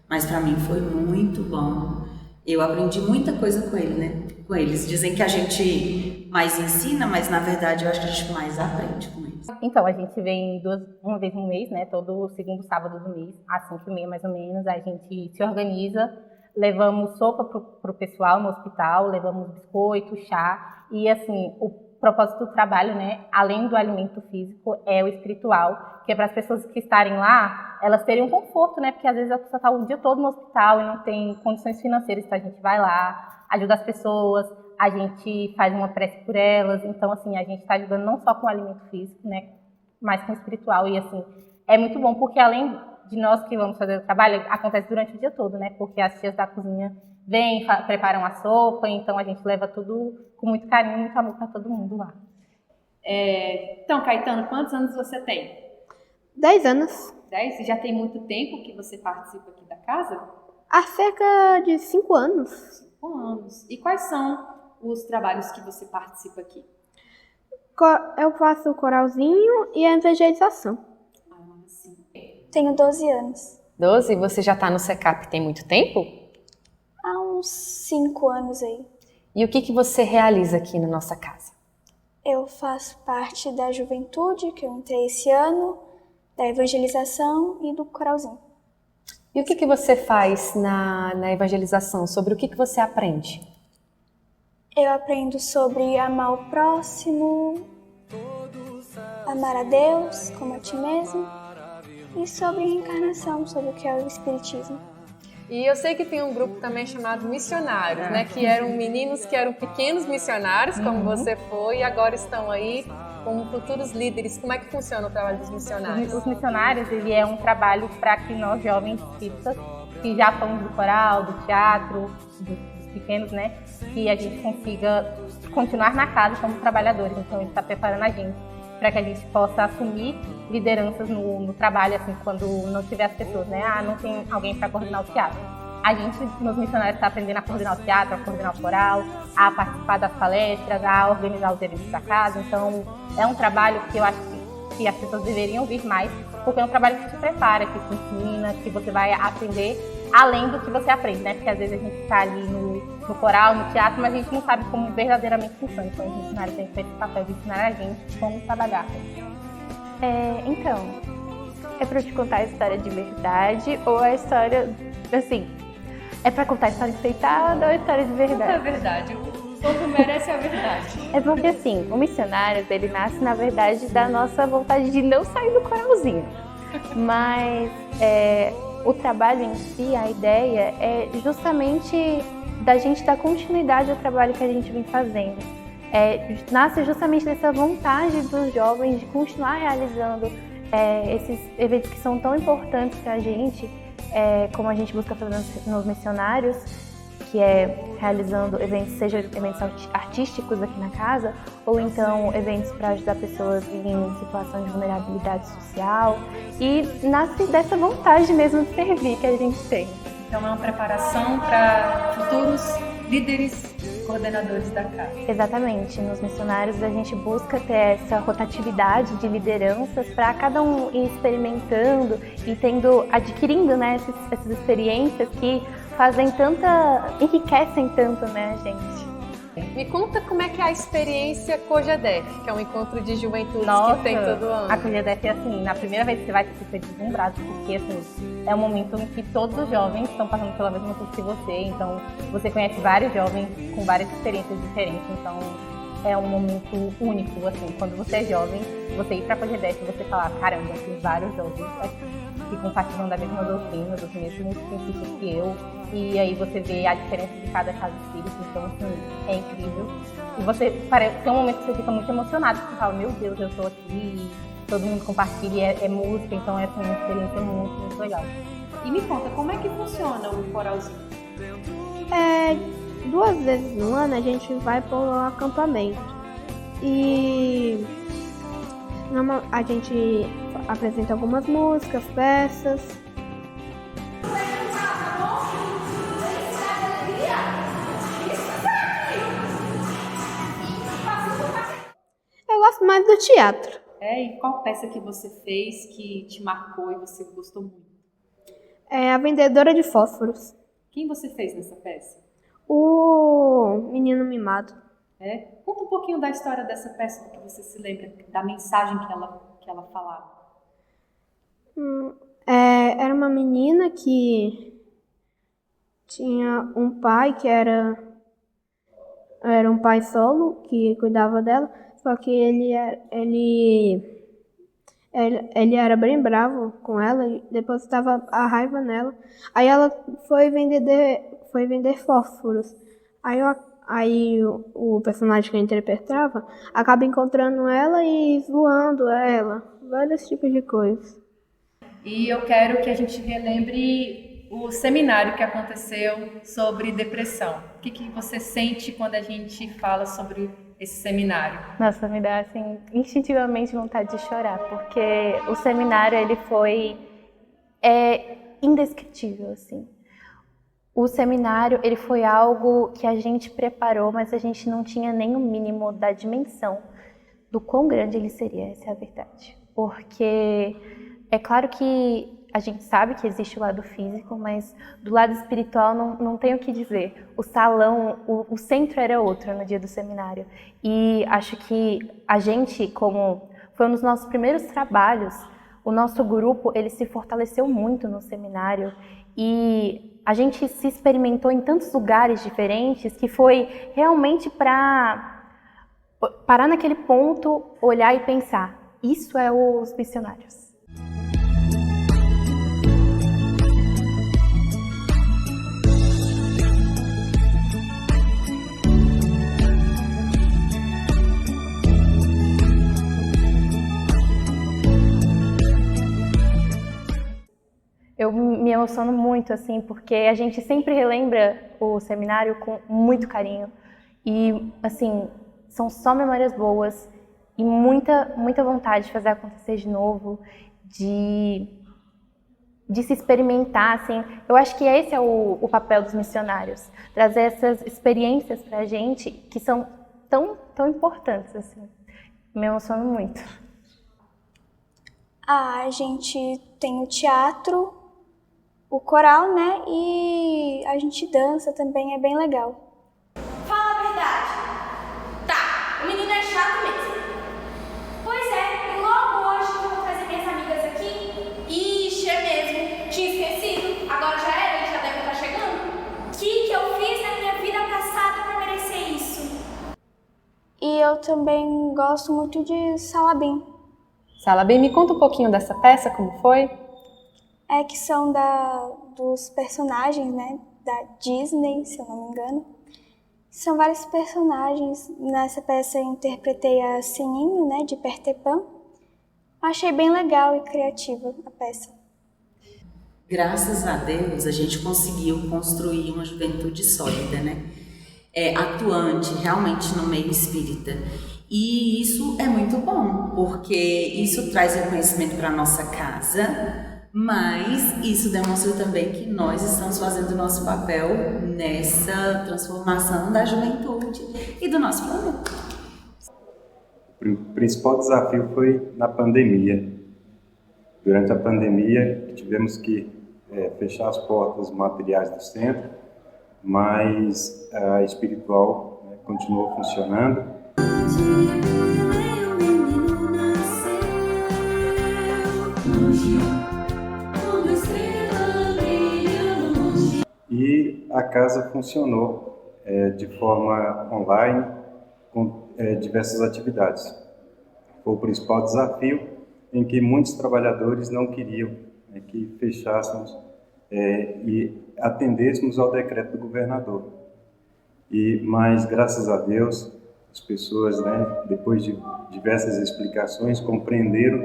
[SPEAKER 16] mas para mim foi muito bom. Eu aprendi muita coisa com ele, né? Com eles. Dizem que a gente mais ensina, mas na verdade eu acho que a gente mais aprende com eles.
[SPEAKER 15] Então, a gente vem uma vez no mês, né? Todo segundo sábado do mês, às 5h30 mais ou menos, a gente se organiza, levamos sopa pro pessoal no hospital, levamos biscoito, chá e assim, o propósito do trabalho, né, além do alimento físico, é o espiritual, que é para as pessoas que estarem lá, elas terem um conforto, né, porque às vezes a pessoa está o dia todo no hospital e não tem condições financeiras, então a gente vai lá, ajuda as pessoas, a gente faz uma prece por elas, então assim, a gente está ajudando não só com o alimento físico, né, mas com o espiritual, e assim, é muito bom, porque além de nós que vamos fazer o trabalho, acontece durante o dia todo, né, porque as tias da cozinha vêm, preparam a sopa, então a gente leva tudo com muito carinho e muito amor para todo mundo lá.
[SPEAKER 11] Então, Caetano, quantos anos você tem?
[SPEAKER 17] 10 anos.
[SPEAKER 11] 10? E já tem muito tempo que você participa aqui da casa?
[SPEAKER 17] Há cerca de 5 anos.
[SPEAKER 11] 5 anos. E quais são os trabalhos que você participa aqui?
[SPEAKER 17] Eu faço o coralzinho e a evangelização.
[SPEAKER 11] Sim.
[SPEAKER 17] Tenho 12 anos.
[SPEAKER 11] 12? Você já está no SECAP tem muito tempo?
[SPEAKER 17] Há uns 5 anos aí.
[SPEAKER 11] E o que você realiza aqui na nossa casa?
[SPEAKER 17] Eu faço parte da juventude, que eu entrei esse ano, da evangelização e do coralzinho.
[SPEAKER 11] E o que você faz na evangelização? Sobre o que você aprende?
[SPEAKER 17] Eu aprendo sobre amar o próximo, amar a Deus como a ti mesmo, e sobre reencarnação, sobre o que é o espiritismo.
[SPEAKER 11] E eu sei que tem um grupo também chamado Missionários, né? Que eram meninos que eram pequenos missionários, como você foi, e agora estão aí como futuros líderes. Como é que funciona o trabalho dos missionários?
[SPEAKER 15] Os missionários, ele é um trabalho para que nós, jovens espíritas, que já fomos do coral, do teatro, dos pequenos, né? Que a gente consiga continuar na casa como trabalhadores. Então, ele está preparando a gente para que a gente possa assumir lideranças no trabalho, assim, quando não tiver as pessoas, né? Não tem alguém para coordenar o teatro. A gente, nos missionários, está aprendendo a coordenar o teatro, a coordenar o coral, a participar das palestras, a organizar os eventos da casa. Então, é um trabalho que eu acho que as pessoas deveriam ouvir mais, porque é um trabalho que te prepara, que te ensina, que você vai aprender além do que você aprende, né? Porque às vezes a gente está ali no coral, no teatro, mas a gente não sabe como verdadeiramente funciona. Então, os missionários têm feito esse papel de ensinar a gente como trabalhar.
[SPEAKER 17] Então, é para eu te contar a história de verdade ou a história, assim, é para contar a história enfeitada ou a história de verdade?
[SPEAKER 11] É a verdade. O povo merece a verdade.
[SPEAKER 17] É porque, assim, o Missionários, ele nasce, na verdade, da nossa vontade de não sair do coralzinho. Mas o trabalho em si, a ideia é justamente da gente dar continuidade ao trabalho que a gente vem fazendo. Nasce justamente dessa vontade dos jovens de continuar realizando esses eventos que são tão importantes para a gente, como a gente busca fazer nos missionários, que é realizando eventos, seja eventos artísticos aqui na casa, ou então eventos para ajudar pessoas em situação de vulnerabilidade social, e nasce dessa vontade mesmo de servir que a gente tem.
[SPEAKER 11] Então é uma preparação para futuros líderes, coordenadores da casa.
[SPEAKER 17] Exatamente. Nos missionários a gente busca ter essa rotatividade de lideranças para cada um ir experimentando e adquirindo, né, essas experiências que enriquecem tanto, né, a gente.
[SPEAKER 11] Me conta como é que é a experiência COGEDEF, que é um encontro de juventude que tem todo ano.
[SPEAKER 15] A COGEDEF é assim, na primeira vez que você vai ser super deslumbrado, porque assim, é um momento em que todos os jovens estão passando pela mesma coisa que você, então você conhece vários jovens com várias experiências diferentes, então é um momento único, assim, quando você é jovem, você ir pra COGEDEF e você falar, caramba, tem vários jovens aqui que compartilham da mesma doutrina, dos mesmos princípios que eu, e aí você vê a diferença de cada casa espírita, então assim, é incrível. E você tem um momento que você fica muito emocionado, porque você fala, meu Deus, eu tô aqui, todo mundo compartilha, é música, então é assim, uma experiência muito, muito legal.
[SPEAKER 11] E me conta, como é que funciona o coralzinho?
[SPEAKER 18] 2 vezes no ano a gente vai para o acampamento e a gente apresenta algumas músicas, peças. Eu gosto mais do teatro.
[SPEAKER 11] E qual peça que você fez que te marcou e você gostou muito?
[SPEAKER 18] É A Vendedora de Fósforos.
[SPEAKER 11] Quem você fez nessa peça?
[SPEAKER 18] O Menino Mimado.
[SPEAKER 11] Conta um pouquinho da história dessa peça, do que você se lembra, da mensagem que ela falava.
[SPEAKER 18] Era uma menina que tinha um pai que era um pai solo que cuidava dela, só que ele era bem bravo com ela e depositava a raiva nela. Aí ela foi vender fósforos. Aí o personagem que eu interpretava acaba encontrando ela e zoando ela, vários tipos de coisas.
[SPEAKER 11] E eu quero que a gente relembre o seminário que aconteceu sobre depressão. O que você sente quando a gente fala sobre esse seminário?
[SPEAKER 17] Nossa, me dá assim, instintivamente vontade de chorar, porque o seminário ele foi indescritível, assim. O seminário ele foi algo que a gente preparou, mas a gente não tinha nem o mínimo da dimensão do quão grande ele seria, essa é a verdade. Porque é claro que a gente sabe que existe o lado físico, mas do lado espiritual não tem o que dizer. O salão, o centro era outro no dia do seminário. E acho que a gente, como foi um dos nossos primeiros trabalhos, o nosso grupo ele se fortaleceu muito no seminário e a gente se experimentou em tantos lugares diferentes que foi realmente para parar naquele ponto, olhar e pensar, isso é os missionários. Eu me emociono muito, assim, porque a gente sempre relembra o seminário com muito carinho. E, assim, são só memórias boas e muita, muita vontade de fazer acontecer de novo, de se experimentar, assim. Eu acho que esse é o papel dos missionários, trazer essas experiências pra gente que são tão, tão importantes, assim. Me emociono muito.
[SPEAKER 19] A gente tem o teatro, o coral, né? E a gente dança também, é bem legal.
[SPEAKER 20] Fala a verdade. Tá, o menino é chato mesmo. Pois é, e logo hoje eu vou trazer minhas amigas aqui. Ixi, é mesmo. Tinha esquecido. Agora já era, ele já deve estar chegando. O que eu fiz na minha vida passada pra merecer isso?
[SPEAKER 19] E eu também gosto muito de Salabim.
[SPEAKER 11] Salabim, me conta um pouquinho dessa peça, como foi?
[SPEAKER 19] Que são dos personagens, né, da Disney, se eu não me engano. São vários personagens. Nessa peça eu interpretei a Sininho, né, de Peter Pan. Achei bem legal e criativa a peça.
[SPEAKER 16] graças a Deus, a gente conseguiu construir uma juventude sólida, né? Atuante realmente no meio espírita. E isso é muito bom, porque isso traz reconhecimento para a nossa casa, mas isso demonstra também que nós estamos fazendo o nosso papel nessa transformação da juventude e do nosso planeta.
[SPEAKER 21] O principal desafio foi na pandemia. Durante a pandemia, tivemos que fechar as portas materiais do centro, mas a espiritual, né, continuou funcionando. E a casa funcionou de forma online, com diversas atividades. Foi o principal desafio, em que muitos trabalhadores não queriam que fechássemos e atendêssemos ao decreto do governador. Mas, graças a Deus, as pessoas, né, depois de diversas explicações, compreenderam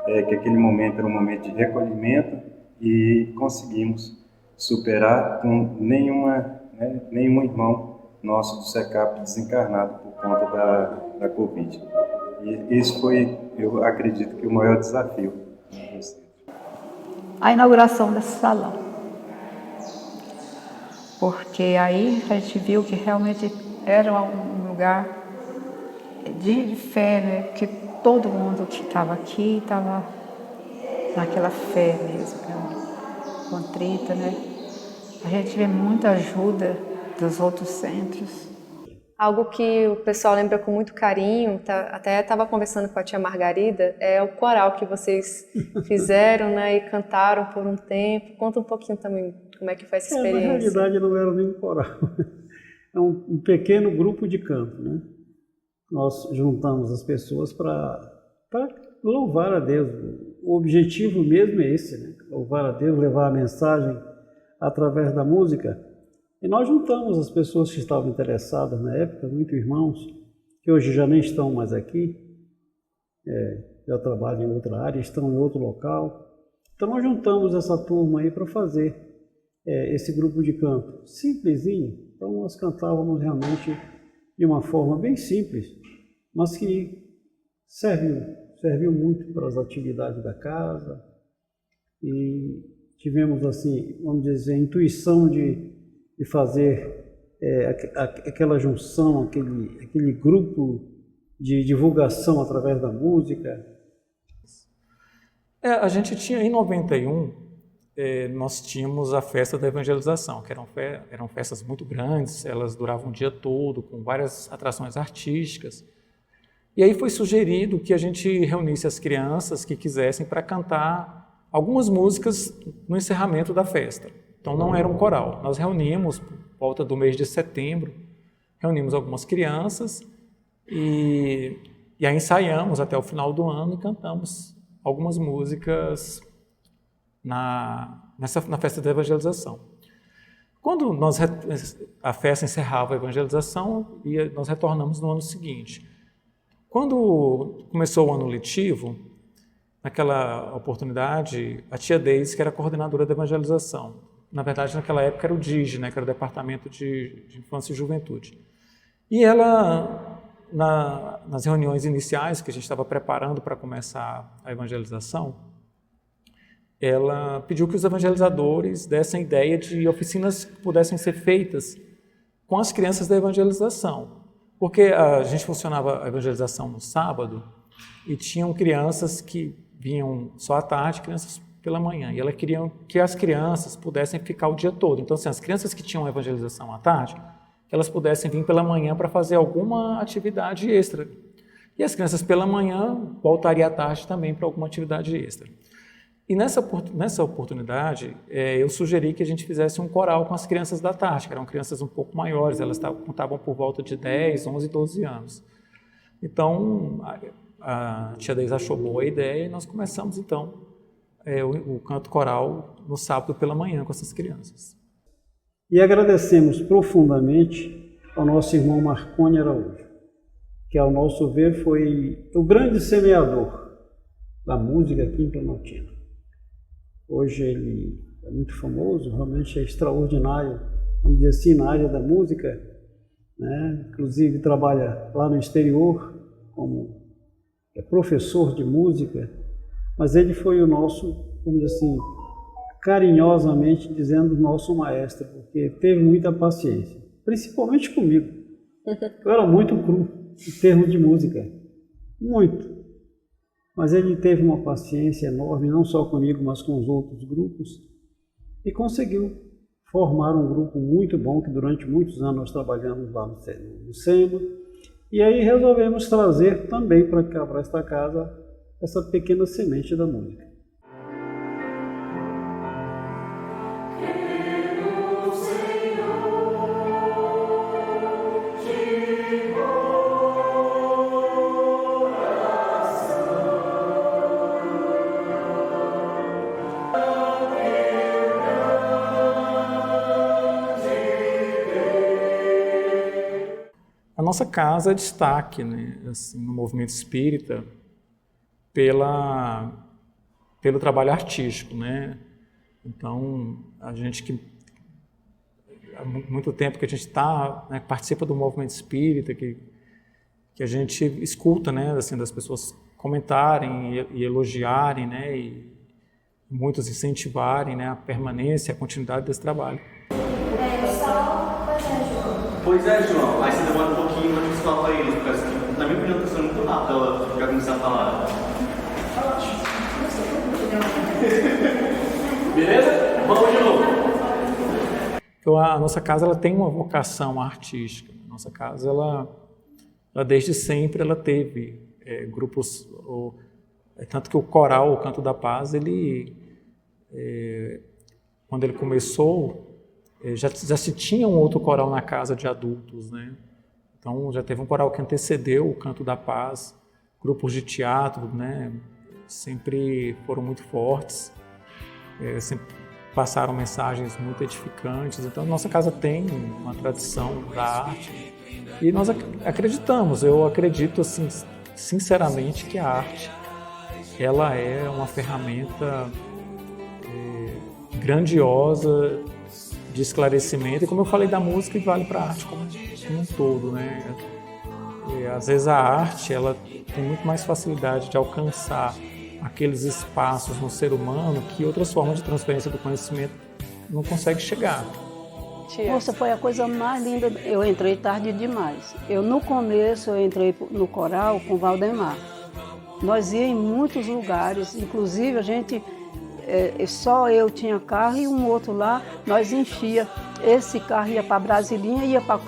[SPEAKER 21] que aquele momento era um momento de recolhimento e conseguimos superar com nenhum irmão nosso do SECAP desencarnado por conta da Covid. E esse foi, eu acredito, que o maior desafio.
[SPEAKER 6] A inauguração desse salão. Porque aí a gente viu que realmente era um lugar de fé, né? Que todo mundo que estava aqui estava naquela fé mesmo, contrita, né? A gente vê muita ajuda dos outros centros.
[SPEAKER 11] Algo que o pessoal lembra com muito carinho, até estava conversando com a tia Margarida, é o coral que vocês fizeram, né, e cantaram por um tempo. Conta um pouquinho também como é que foi essa experiência.
[SPEAKER 8] Na realidade não era nem um coral, é um pequeno grupo de canto, né? Nós juntamos as pessoas para louvar a Deus. O objetivo mesmo é esse, né? Louvar a Deus, levar a mensagem através da música. E nós juntamos as pessoas que estavam interessadas na época, muitos irmãos, que hoje já nem estão mais aqui, já trabalham em outra área, estão em outro local. Então nós juntamos essa turma aí para fazer esse grupo de canto simplesinho. Então nós cantávamos realmente de uma forma bem simples, mas que serviu muito para as atividades da casa. E tivemos, assim, vamos dizer, a intuição de fazer aquela junção, aquele grupo de divulgação através da música.
[SPEAKER 4] A gente tinha, em 91, nós tínhamos a festa da evangelização, que eram festas muito grandes, elas duravam o dia todo, com várias atrações artísticas. E aí foi sugerido que a gente reunisse as crianças que quisessem para cantar algumas músicas no encerramento da festa. Então não era um coral. Nós reunimos, por volta do mês de setembro, reunimos algumas crianças e aí ensaiamos até o final do ano e cantamos algumas músicas na festa da evangelização. Quando a festa encerrava a evangelização, nós retornamos no ano seguinte. Quando começou o ano letivo, naquela oportunidade, a tia Deise, que era a coordenadora da evangelização, na verdade, naquela época era o DIGE, né, que era o Departamento de Infância e Juventude. E ela, nas reuniões iniciais que a gente estava preparando para começar a evangelização, ela pediu que os evangelizadores dessem ideia de oficinas que pudessem ser feitas com as crianças da evangelização. Porque a gente funcionava a evangelização no sábado e tinham crianças que vinham só à tarde, crianças pela manhã, e ela queria que as crianças pudessem ficar o dia todo. Então, assim, as crianças que tinham evangelização à tarde, que elas pudessem vir pela manhã para fazer alguma atividade extra. E as crianças pela manhã voltariam à tarde também para alguma atividade extra. E nessa oportunidade, eu sugeri que a gente fizesse um coral com as crianças da tarde, que eram crianças um pouco maiores, elas contavam por volta de 10, 11, 12 anos. Então, a tia Deise achou boa a ideia e nós começamos, então, o canto coral no sábado pela manhã com essas crianças.
[SPEAKER 8] E agradecemos profundamente ao nosso irmão Marconi Araújo, que, ao nosso ver, foi o grande semeador da música aqui em Planaltina. Hoje ele é muito famoso, realmente é extraordinário, vamos dizer assim, na área da música, né? Inclusive trabalha lá no exterior como professor de música, mas ele foi o nosso, vamos dizer assim, carinhosamente dizendo nosso maestro, porque teve muita paciência, principalmente comigo. Eu era muito cru em termos de música, muito. Mas ele teve uma paciência enorme, não só comigo, mas com os outros grupos, e conseguiu formar um grupo muito bom, que durante muitos anos nós trabalhamos lá no SEMA, e aí resolvemos trazer também para cá, para esta casa, essa pequena semente da música.
[SPEAKER 4] A nossa casa é destaque, né, assim, no movimento espírita pelo trabalho artístico, né? Então, a gente que há muito tempo que a gente está, né, participa do movimento espírita, que a gente escuta, né, assim, das pessoas comentarem e elogiarem, né, e muitos incentivarem, né, a permanência, a continuidade desse trabalho.
[SPEAKER 3] Pois é, João. Aí você demora um pouquinho pra gente falar pra eles, porque na minha opinião tá sendo muito rápido ela já começar a falar. Beleza? Vamos de novo.
[SPEAKER 4] Então, a nossa casa ela tem uma vocação artística. A nossa casa, ela desde sempre, ela teve grupos, tanto que o coral, o Canto da Paz, ele, quando ele começou, já se tinha um outro coral na casa de adultos, né? Então já teve um coral que antecedeu o Canto da Paz, grupos de teatro, né? Sempre foram muito fortes, sempre passaram mensagens muito edificantes. Então nossa casa tem uma tradição da arte e nós acreditamos, eu acredito assim, sinceramente que a arte ela é uma ferramenta grandiosa de esclarecimento, e como eu falei da música, vale para a arte como um todo, né? E, às vezes a arte ela tem muito mais facilidade de alcançar aqueles espaços no ser humano que outras formas de transferência do conhecimento não conseguem chegar.
[SPEAKER 10] Nossa, foi a coisa mais linda. Eu entrei tarde demais. No começo eu entrei no coral com o Valdemar. Nós íamos em muitos lugares, inclusive a gente só eu tinha carro e um outro lá, nós enchia. Esse carro ia para Brasilinha, ia para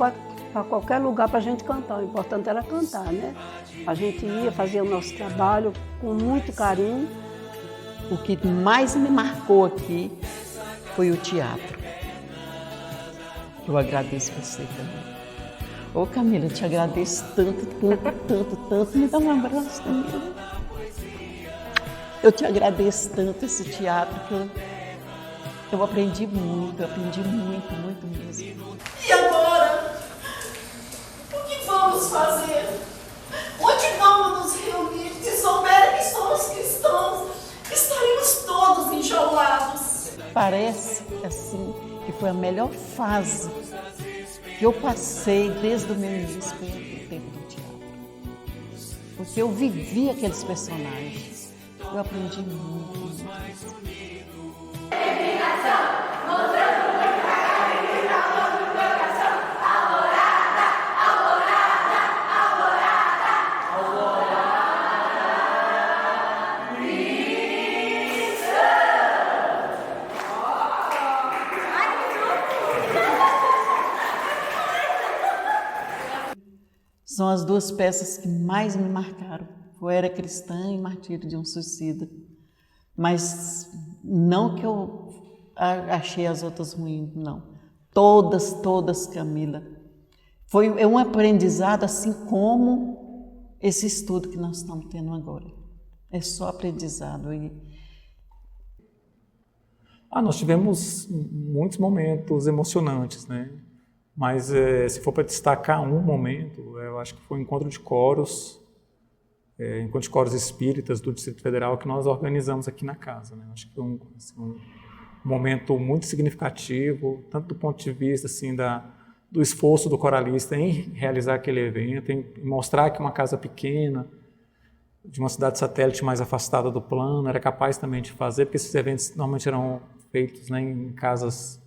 [SPEAKER 10] qualquer lugar para a gente cantar. O importante era cantar, né? A gente ia fazer o nosso trabalho com muito carinho.
[SPEAKER 22] O que mais me marcou aqui foi o teatro. Eu agradeço você também. Ô Camila, eu te agradeço tanto. Me dá um abraço, Camila. Eu te agradeço tanto esse teatro que eu aprendi muito mesmo.
[SPEAKER 14] E agora? O que vamos fazer? Onde vamos nos reunir? Se souberem que somos cristãos, estaremos todos enjaulados.
[SPEAKER 22] Parece, assim, que foi a melhor fase que eu passei desde o meu início foi o tempo do teatro. Porque eu vivi aqueles personagens. Eu aprendi muito. São as duas peças que mais me marcaram. Eu era cristã e Martírio de um Suicida. Mas não que eu achei as outras ruins, não. Todas, Camila. Foi um aprendizado assim como esse estudo que nós estamos tendo agora. É só aprendizado.
[SPEAKER 4] Nós tivemos muitos momentos emocionantes, né? Mas se for para destacar um momento, eu acho que foi o encontro de coros, encontro de coros espíritas do Distrito Federal que nós organizamos aqui na casa, né? Acho que foi um um momento muito significativo, tanto do ponto de vista assim, do esforço do coralista em realizar aquele evento, em mostrar que uma casa pequena, de uma cidade satélite mais afastada do plano, era capaz também de fazer, porque esses eventos normalmente eram feitos, né, em casas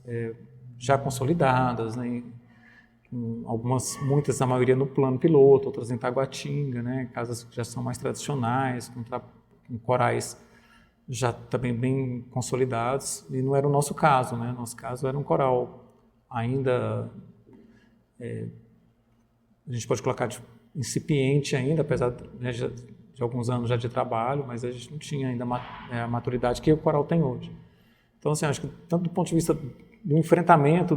[SPEAKER 4] já consolidadas, né, muitas, a maioria no plano piloto, outras em Taguatinga, né, casas que já são mais tradicionais, com corais já também bem consolidados, e não era o nosso caso, né, nosso caso era um coral ainda, a gente pode colocar de incipiente ainda, apesar de alguns anos já de trabalho, mas a gente não tinha ainda a maturidade que o coral tem hoje. Então, assim, acho que tanto do ponto de vista do enfrentamento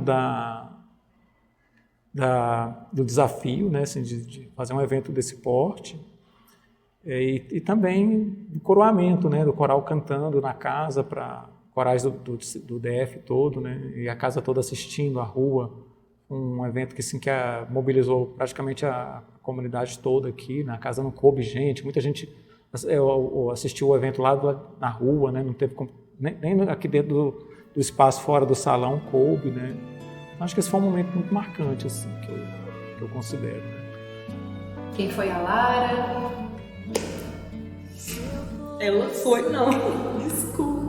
[SPEAKER 4] do desafio, né, assim, de fazer um evento desse porte, e também do coroamento, né, do coral cantando na casa para corais do DF todo, né, e a casa toda assistindo, a rua, um evento que, assim, que mobilizou praticamente a comunidade toda aqui, na casa não coube gente, muita gente assistiu o evento lá na rua, né, não teve nem aqui dentro do espaço fora do salão coube, né. Então, acho que esse foi um momento muito marcante, assim, que eu considero. Né.
[SPEAKER 11] Quem foi a Lara?
[SPEAKER 14] Ela foi, não. Desculpa.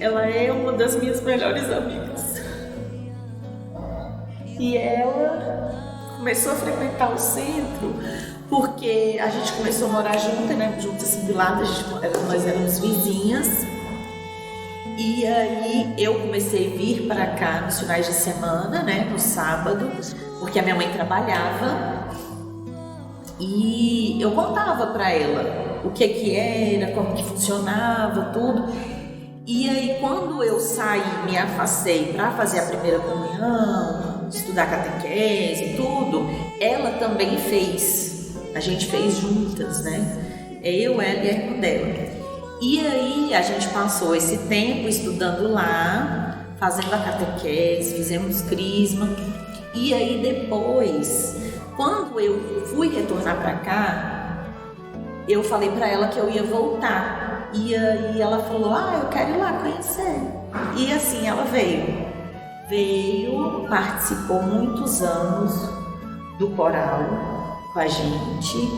[SPEAKER 14] Ela é uma das minhas melhores amigas. E ela começou a frequentar o centro porque a gente começou a morar junto, né? Junto assim do lado, nós éramos vizinhas. E aí eu comecei a vir para cá nos finais de semana, né? No sábado, porque a minha mãe trabalhava. E eu contava para ela o que era, como que funcionava, tudo. E aí, quando eu saí, me afastei para fazer a primeira comunhão, estudar catequese e tudo, ela também fez. A gente fez juntas, né? Eu, ela e a irmã dela. E aí, a gente passou esse tempo estudando lá, fazendo a catequese, fizemos crisma. E aí, depois, quando eu fui retornar para cá, eu falei para ela que eu ia voltar. E aí ela falou, eu quero ir lá conhecer. E assim ela veio, participou muitos anos do coral com a gente.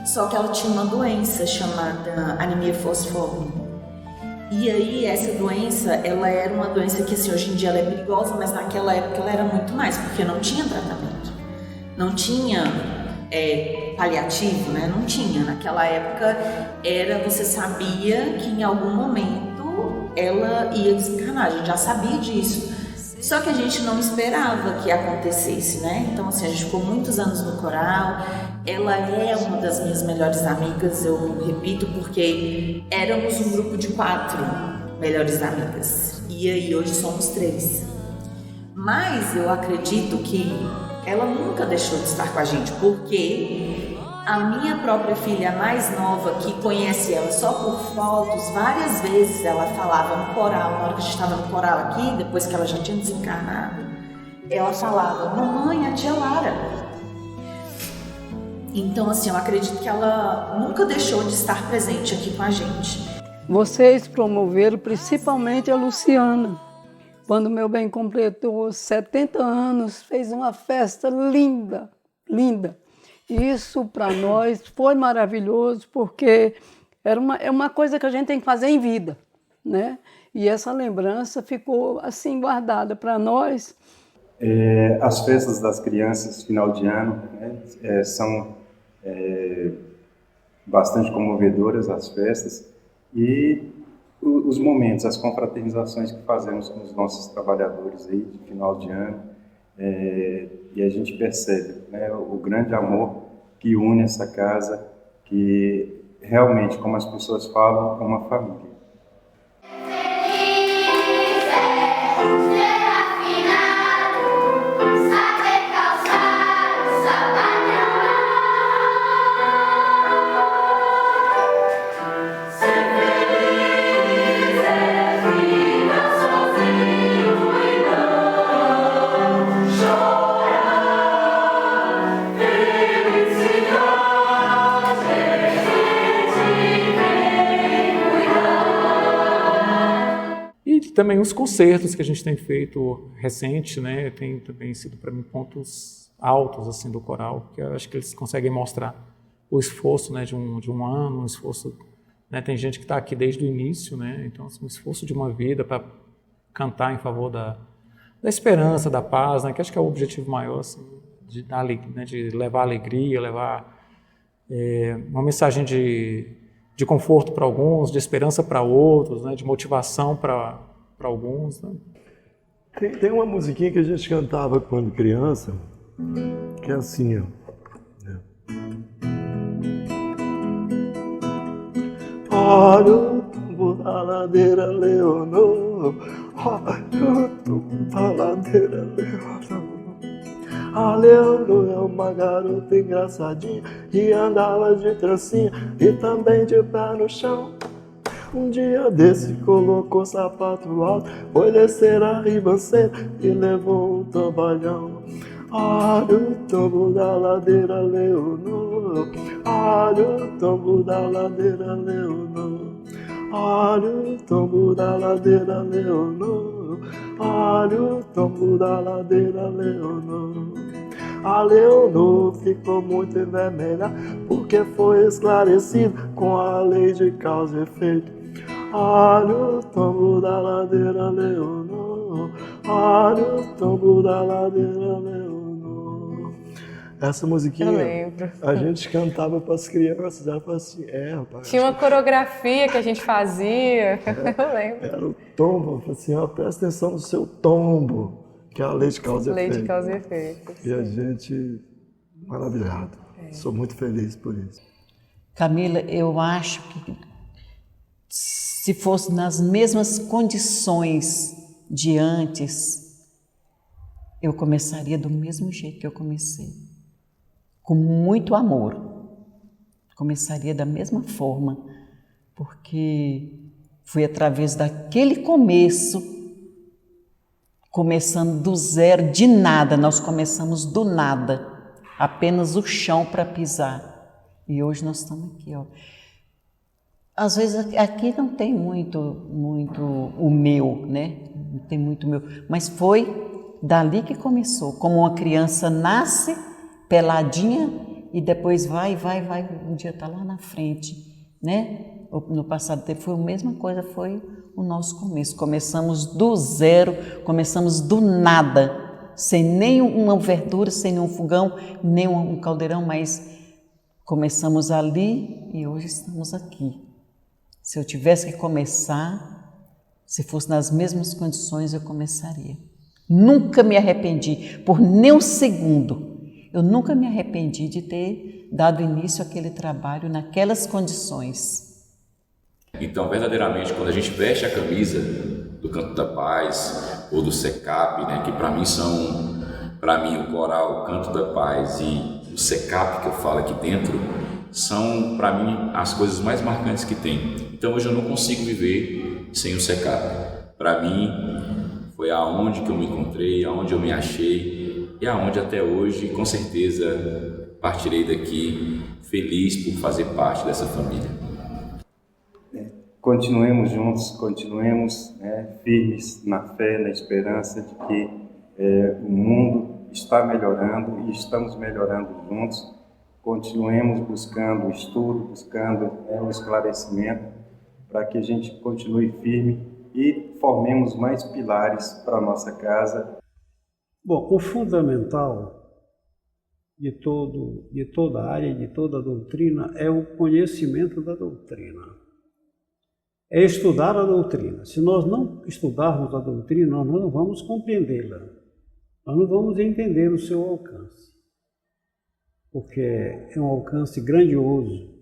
[SPEAKER 14] Só que ela tinha uma doença chamada anemia falciforme. E aí essa doença, ela era uma doença que assim, hoje em dia ela é perigosa, mas naquela época ela era muito mais, porque não tinha tratamento. Não tinha paliativo, né? Não tinha. Naquela época você sabia que em algum momento ela ia desencarnar, a gente já sabia disso. Só que a gente não esperava que acontecesse, né? Então assim, a gente ficou muitos anos no coral, ela é uma das minhas melhores amigas, eu repito, porque éramos um grupo de 4 melhores amigas. E aí hoje somos 3. Mas eu acredito que ela nunca deixou de estar com a gente, porque a minha própria filha mais nova, que conhece ela só por fotos, várias vezes ela falava no coral, na hora que a gente estava no coral aqui, depois que ela já tinha desencarnado, ela falava, mamãe, a tia Lara. Então assim, eu acredito que ela nunca deixou de estar presente aqui com a gente.
[SPEAKER 10] Vocês promoveram principalmente a Luciana. Quando meu bem completou 70 anos, fez uma festa linda, linda. Isso para nós foi maravilhoso, porque é uma coisa que a gente tem que fazer em vida, né? E essa lembrança ficou assim guardada para nós.
[SPEAKER 21] As festas das crianças, final de ano, né, são bastante comovedoras as festas, e os momentos, as confraternizações que fazemos com os nossos trabalhadores aí de final de ano, e a gente percebe, né, o grande amor que une essa casa, que realmente, como as pessoas falam, é uma família.
[SPEAKER 14] Chorar, feliz.
[SPEAKER 4] também os concertos que a gente tem feito recente, né, tem também sido para mim pontos altos assim do coral, que eu acho que eles conseguem mostrar o esforço, né, de um ano, um esforço, né, tem gente que está aqui desde o início, né, então assim, um esforço de uma vida para cantar em favor da esperança, da paz, né, que acho que é o objetivo maior, assim, de levar alegria, levar uma mensagem de conforto para alguns, de esperança para outros, né, de motivação para alguns. Né.
[SPEAKER 2] Tem uma musiquinha que a gente cantava quando criança, que é assim, ó. Olha o tombo da ladeira, Leonor. Olha o tombo da ladeira, Leonor. A Leonor é uma garota engraçadinha que andava de trancinha e também de pé no chão. Um dia desse colocou sapato alto, foi descer a ribanceira e levou um tombalhão. Olha o tombo da ladeira, Leonor. Olha o tombo da ladeira, Leonor. Olha o tombo da ladeira, Leonor. Olha o tombo da ladeira, Leonor. A Leonor ficou muito envermelhada porque foi esclarecida com a lei de causa e efeito. Olha o tombo da ladeira, Leonor. Olha o tombo da ladeira, Leonor. Essa musiquinha a gente cantava para as crianças, ela falava assim, rapaz.
[SPEAKER 11] Tinha uma coreografia que a gente fazia, eu lembro.
[SPEAKER 2] Era o tombo, eu falei assim, presta atenção no seu tombo, que é a lei de causa e efeito.
[SPEAKER 11] Lei de causa e efeito.
[SPEAKER 2] E a gente, maravilhado, sou muito feliz por isso.
[SPEAKER 22] Camila, eu acho que se fosse nas mesmas condições de antes, eu começaria do mesmo jeito que eu comecei. Com muito amor. Começaria da mesma forma, porque foi através daquele começo, começando do zero, de nada, nós começamos do nada, apenas o chão para pisar. E hoje nós estamos aqui, ó. Às vezes aqui não tem muito o meu, né? Não tem muito o meu, mas foi dali que começou, como uma criança nasce peladinha e depois vai, um dia está lá na frente, né? No passado foi a mesma coisa, foi o nosso começo. Começamos do zero, começamos do nada, sem nenhuma verdura, sem nenhum fogão, nem um caldeirão, mas começamos ali e hoje estamos aqui. Se eu tivesse que começar, se fosse nas mesmas condições, eu começaria. Nunca me arrependi, por nem um segundo. Eu nunca me arrependi de ter dado início àquele trabalho naquelas condições.
[SPEAKER 12] Então, verdadeiramente, quando a gente veste a camisa do Canto da Paz ou do SECAP, né, que para mim o coral, o Canto da Paz e o SECAP que eu falo aqui dentro, são para mim as coisas mais marcantes que tem. Então, hoje eu não consigo viver sem o SECAP. Para mim, foi aonde que eu me encontrei, aonde eu me achei. E aonde até hoje, com certeza, partirei daqui feliz por fazer parte dessa família.
[SPEAKER 21] Continuemos juntos, continuemos firmes na fé, na esperança de que o mundo está melhorando e estamos melhorando juntos. Continuemos buscando o estudo, buscando o esclarecimento, para que a gente continue firme e formemos mais pilares para a nossa casa.
[SPEAKER 8] Bom, o fundamental de toda a área, de toda a doutrina, é o conhecimento da doutrina. É estudar a doutrina. Se nós não estudarmos a doutrina, nós não vamos compreendê-la. Nós não vamos entender o seu alcance. Porque é um alcance grandioso.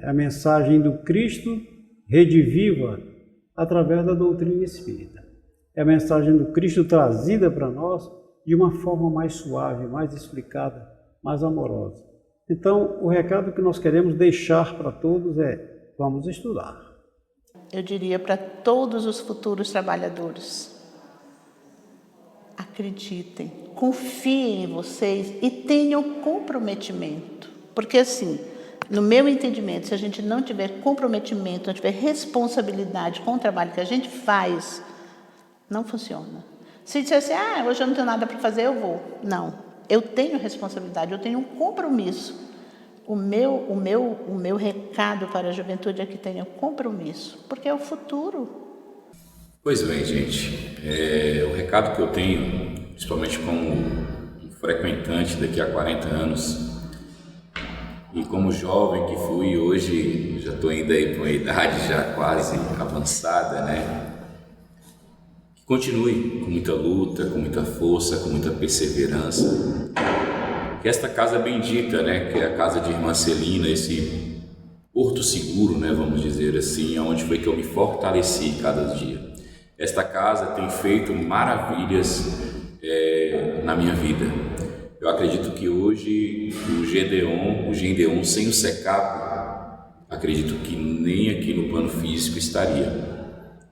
[SPEAKER 8] A mensagem do Cristo rediviva através da doutrina espírita. É a mensagem do Cristo trazida para nós de uma forma mais suave, mais explicada, mais amorosa. Então, o recado que nós queremos deixar para todos é: vamos estudar.
[SPEAKER 9] Eu diria para todos os futuros trabalhadores: acreditem, confiem em vocês e tenham comprometimento. Porque assim, no meu entendimento, se a gente não tiver comprometimento, não tiver responsabilidade com o trabalho que a gente faz, Não funciona. Se disser assim, hoje eu não tenho nada para fazer, eu vou. Não. Eu tenho responsabilidade, eu tenho um compromisso. O meu recado para a juventude é que tenha compromisso, porque é o futuro.
[SPEAKER 12] Pois bem, gente. O recado que eu tenho, principalmente como um frequentante daqui a 40 anos, e como jovem que fui, hoje já estou indo aí para uma idade já quase avançada, né? Que continue com muita luta, com muita força, com muita perseverança. Que esta casa bendita, né, que é a casa de Irmã Celina, esse porto seguro, né, vamos dizer assim, onde foi que eu me fortaleci cada dia. Esta casa tem feito maravilhas na minha vida. Eu acredito que hoje o Gedeon sem o SECAP, acredito que nem aqui no plano físico estaria.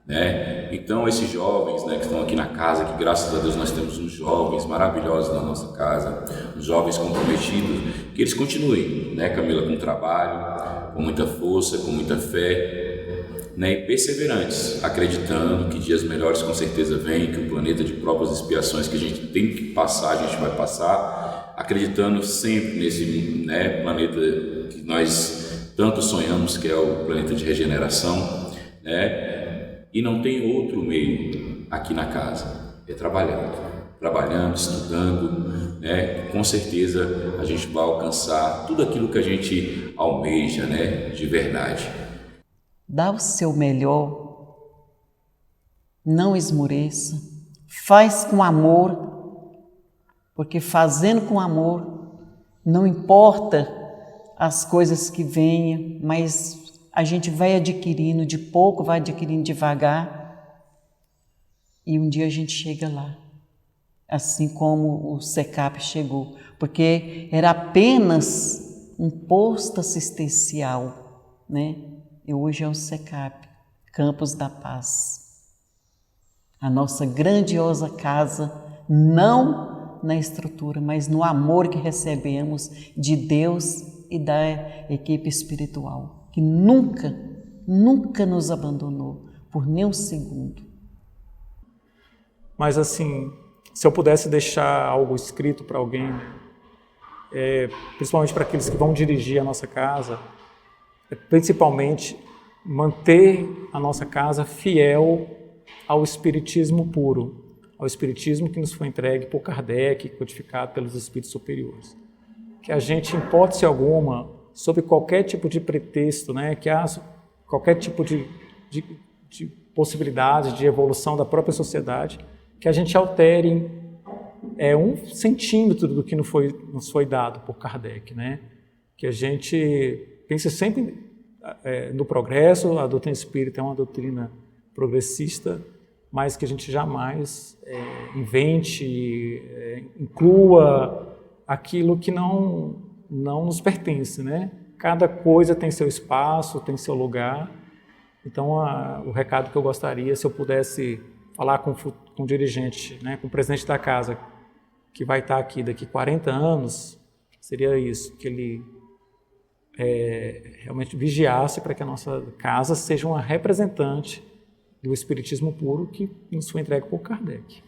[SPEAKER 12] Né? Então esses jovens, né, que estão aqui na casa, que graças a Deus nós temos uns jovens maravilhosos na nossa casa, uns jovens comprometidos, que eles continuem, né, Camila, com trabalho, com muita força, com muita fé, né, e perseverantes, acreditando que dias melhores com certeza vêm, que o planeta de provas e expiações que a gente tem que passar, a gente vai passar, acreditando sempre nesse, né, planeta que nós tanto sonhamos, que é o planeta de regeneração, né? E não tem outro meio aqui na casa, é trabalhando, estudando, né? Com certeza a gente vai alcançar tudo aquilo que a gente almeja, né? De verdade.
[SPEAKER 22] Dá o seu melhor, não esmoreça, faz com amor, porque fazendo com amor, não importa as coisas que venham, mas a gente vai adquirindo de pouco, vai adquirindo devagar e um dia a gente chega lá, assim como o SECAP chegou, porque era apenas um posto assistencial, né? E hoje é o SECAP, Campos da Paz. A nossa grandiosa casa, não na estrutura, mas no amor que recebemos de Deus e da equipe espiritual, que nunca nos abandonou por nem um segundo.
[SPEAKER 4] Mas assim, se eu pudesse deixar algo escrito para alguém, principalmente para aqueles que vão dirigir a nossa casa, principalmente manter a nossa casa fiel ao espiritismo puro, ao espiritismo que nos foi entregue por Kardec, codificado pelos espíritos superiores. Que a gente, em hipótese alguma, sob qualquer tipo de pretexto, né, que há qualquer tipo de possibilidade de evolução da própria sociedade, que a gente altere 1 centímetro do que nos foi dado por Kardec, né? Que a gente pense sempre no progresso. A doutrina espírita é uma doutrina progressista, mas que a gente jamais invente, inclua aquilo que não nos pertence, né? Cada coisa tem seu espaço, tem seu lugar. Então, o recado que eu gostaria, se eu pudesse falar com o dirigente, né, com o presidente da casa, que vai estar aqui daqui 40 anos, seria isso, que ele realmente vigiasse para que a nossa casa seja uma representante do espiritismo puro que nos foi entregue por Kardec.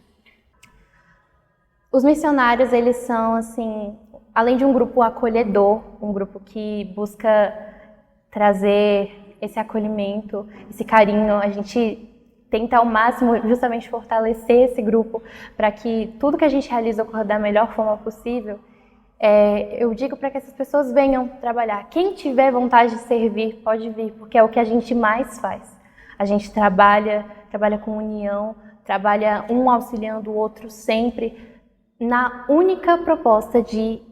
[SPEAKER 17] Os missionários, eles são, assim, além de um grupo acolhedor, um grupo que busca trazer esse acolhimento, esse carinho, a gente tenta ao máximo justamente fortalecer esse grupo para que tudo que a gente realiza ocorra da melhor forma possível. Eu digo para que essas pessoas venham trabalhar. Quem tiver vontade de servir, pode vir, porque é o que a gente mais faz. A gente trabalha com união, trabalha um auxiliando o outro sempre, na única proposta de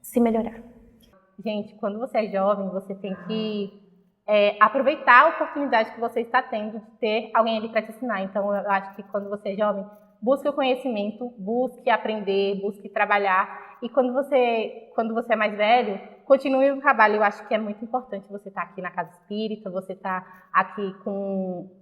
[SPEAKER 17] se melhorar.
[SPEAKER 15] Gente, quando você é jovem, você tem que aproveitar a oportunidade que você está tendo de ter alguém ali para te ensinar. Então, eu acho que quando você é jovem, busque o conhecimento, busque aprender, busque trabalhar. E quando você é mais velho, continue o trabalho. Eu acho que é muito importante você estar aqui na Casa Espírita, você estar aqui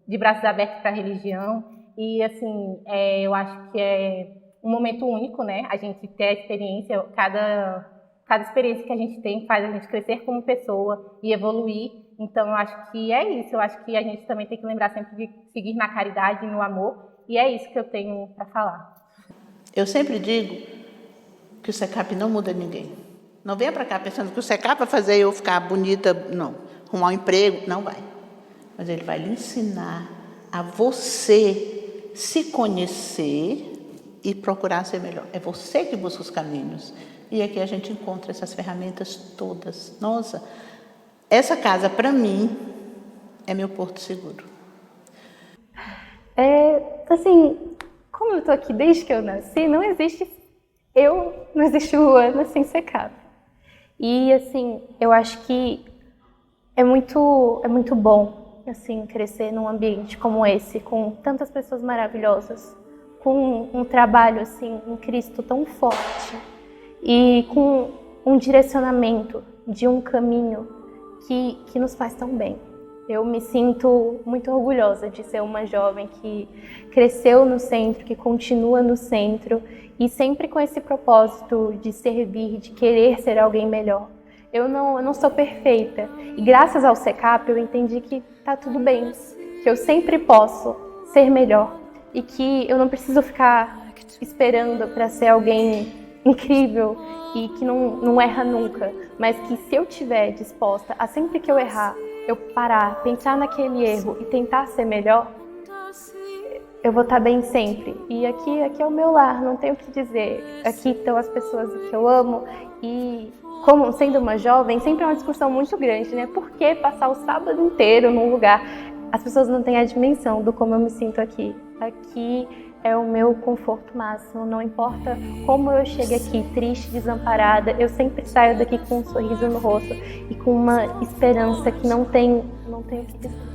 [SPEAKER 15] de braços abertos para a religião. E, assim, eu acho que é um momento único, né? A gente ter a experiência, cada experiência que a gente tem faz a gente crescer como pessoa e evoluir. Então, eu acho que é isso. Eu acho que a gente também tem que lembrar sempre de seguir na caridade e no amor E é isso que eu tenho para falar.
[SPEAKER 9] Eu sempre digo que o SECAP não muda ninguém. Não venha para cá pensando que o SECAP vai fazer eu ficar bonita, não. Arrumar um emprego, não vai. Mas ele vai lhe ensinar a você se conhecer e procurar ser melhor. É você que busca os caminhos. E aqui a gente encontra essas ferramentas todas. Nossa, essa casa, para mim, é meu porto seguro.
[SPEAKER 17] Assim, como eu tô aqui desde que eu nasci, não existe o Ana sem SECAP. E, assim, eu acho que é muito bom, assim, crescer num ambiente como esse, com tantas pessoas maravilhosas, com um trabalho, assim, em Cristo tão forte e com um direcionamento de um caminho que nos faz tão bem. Eu me sinto muito orgulhosa de ser uma jovem que cresceu no centro, que continua no centro e sempre com esse propósito de servir, de querer ser alguém melhor. Eu não sou perfeita e graças ao SECAP eu entendi que tá tudo bem, que eu sempre posso ser melhor e que eu não preciso ficar esperando para ser alguém incrível e que não erra nunca, mas que se eu estiver disposta a sempre que eu errar, eu parar, pensar naquele erro e tentar ser melhor, eu vou estar bem sempre. E aqui é o meu lar, não tenho o que dizer. Aqui estão as pessoas que eu amo e, como sendo uma jovem, sempre é uma discussão muito grande, né? Por que passar o sábado inteiro num lugar? As pessoas não têm a dimensão do como eu me sinto aqui. Aqui é o meu conforto máximo, não importa como eu chegue aqui, triste, desamparada, eu sempre saio daqui com um sorriso no rosto e com uma esperança que não tem o que dizer.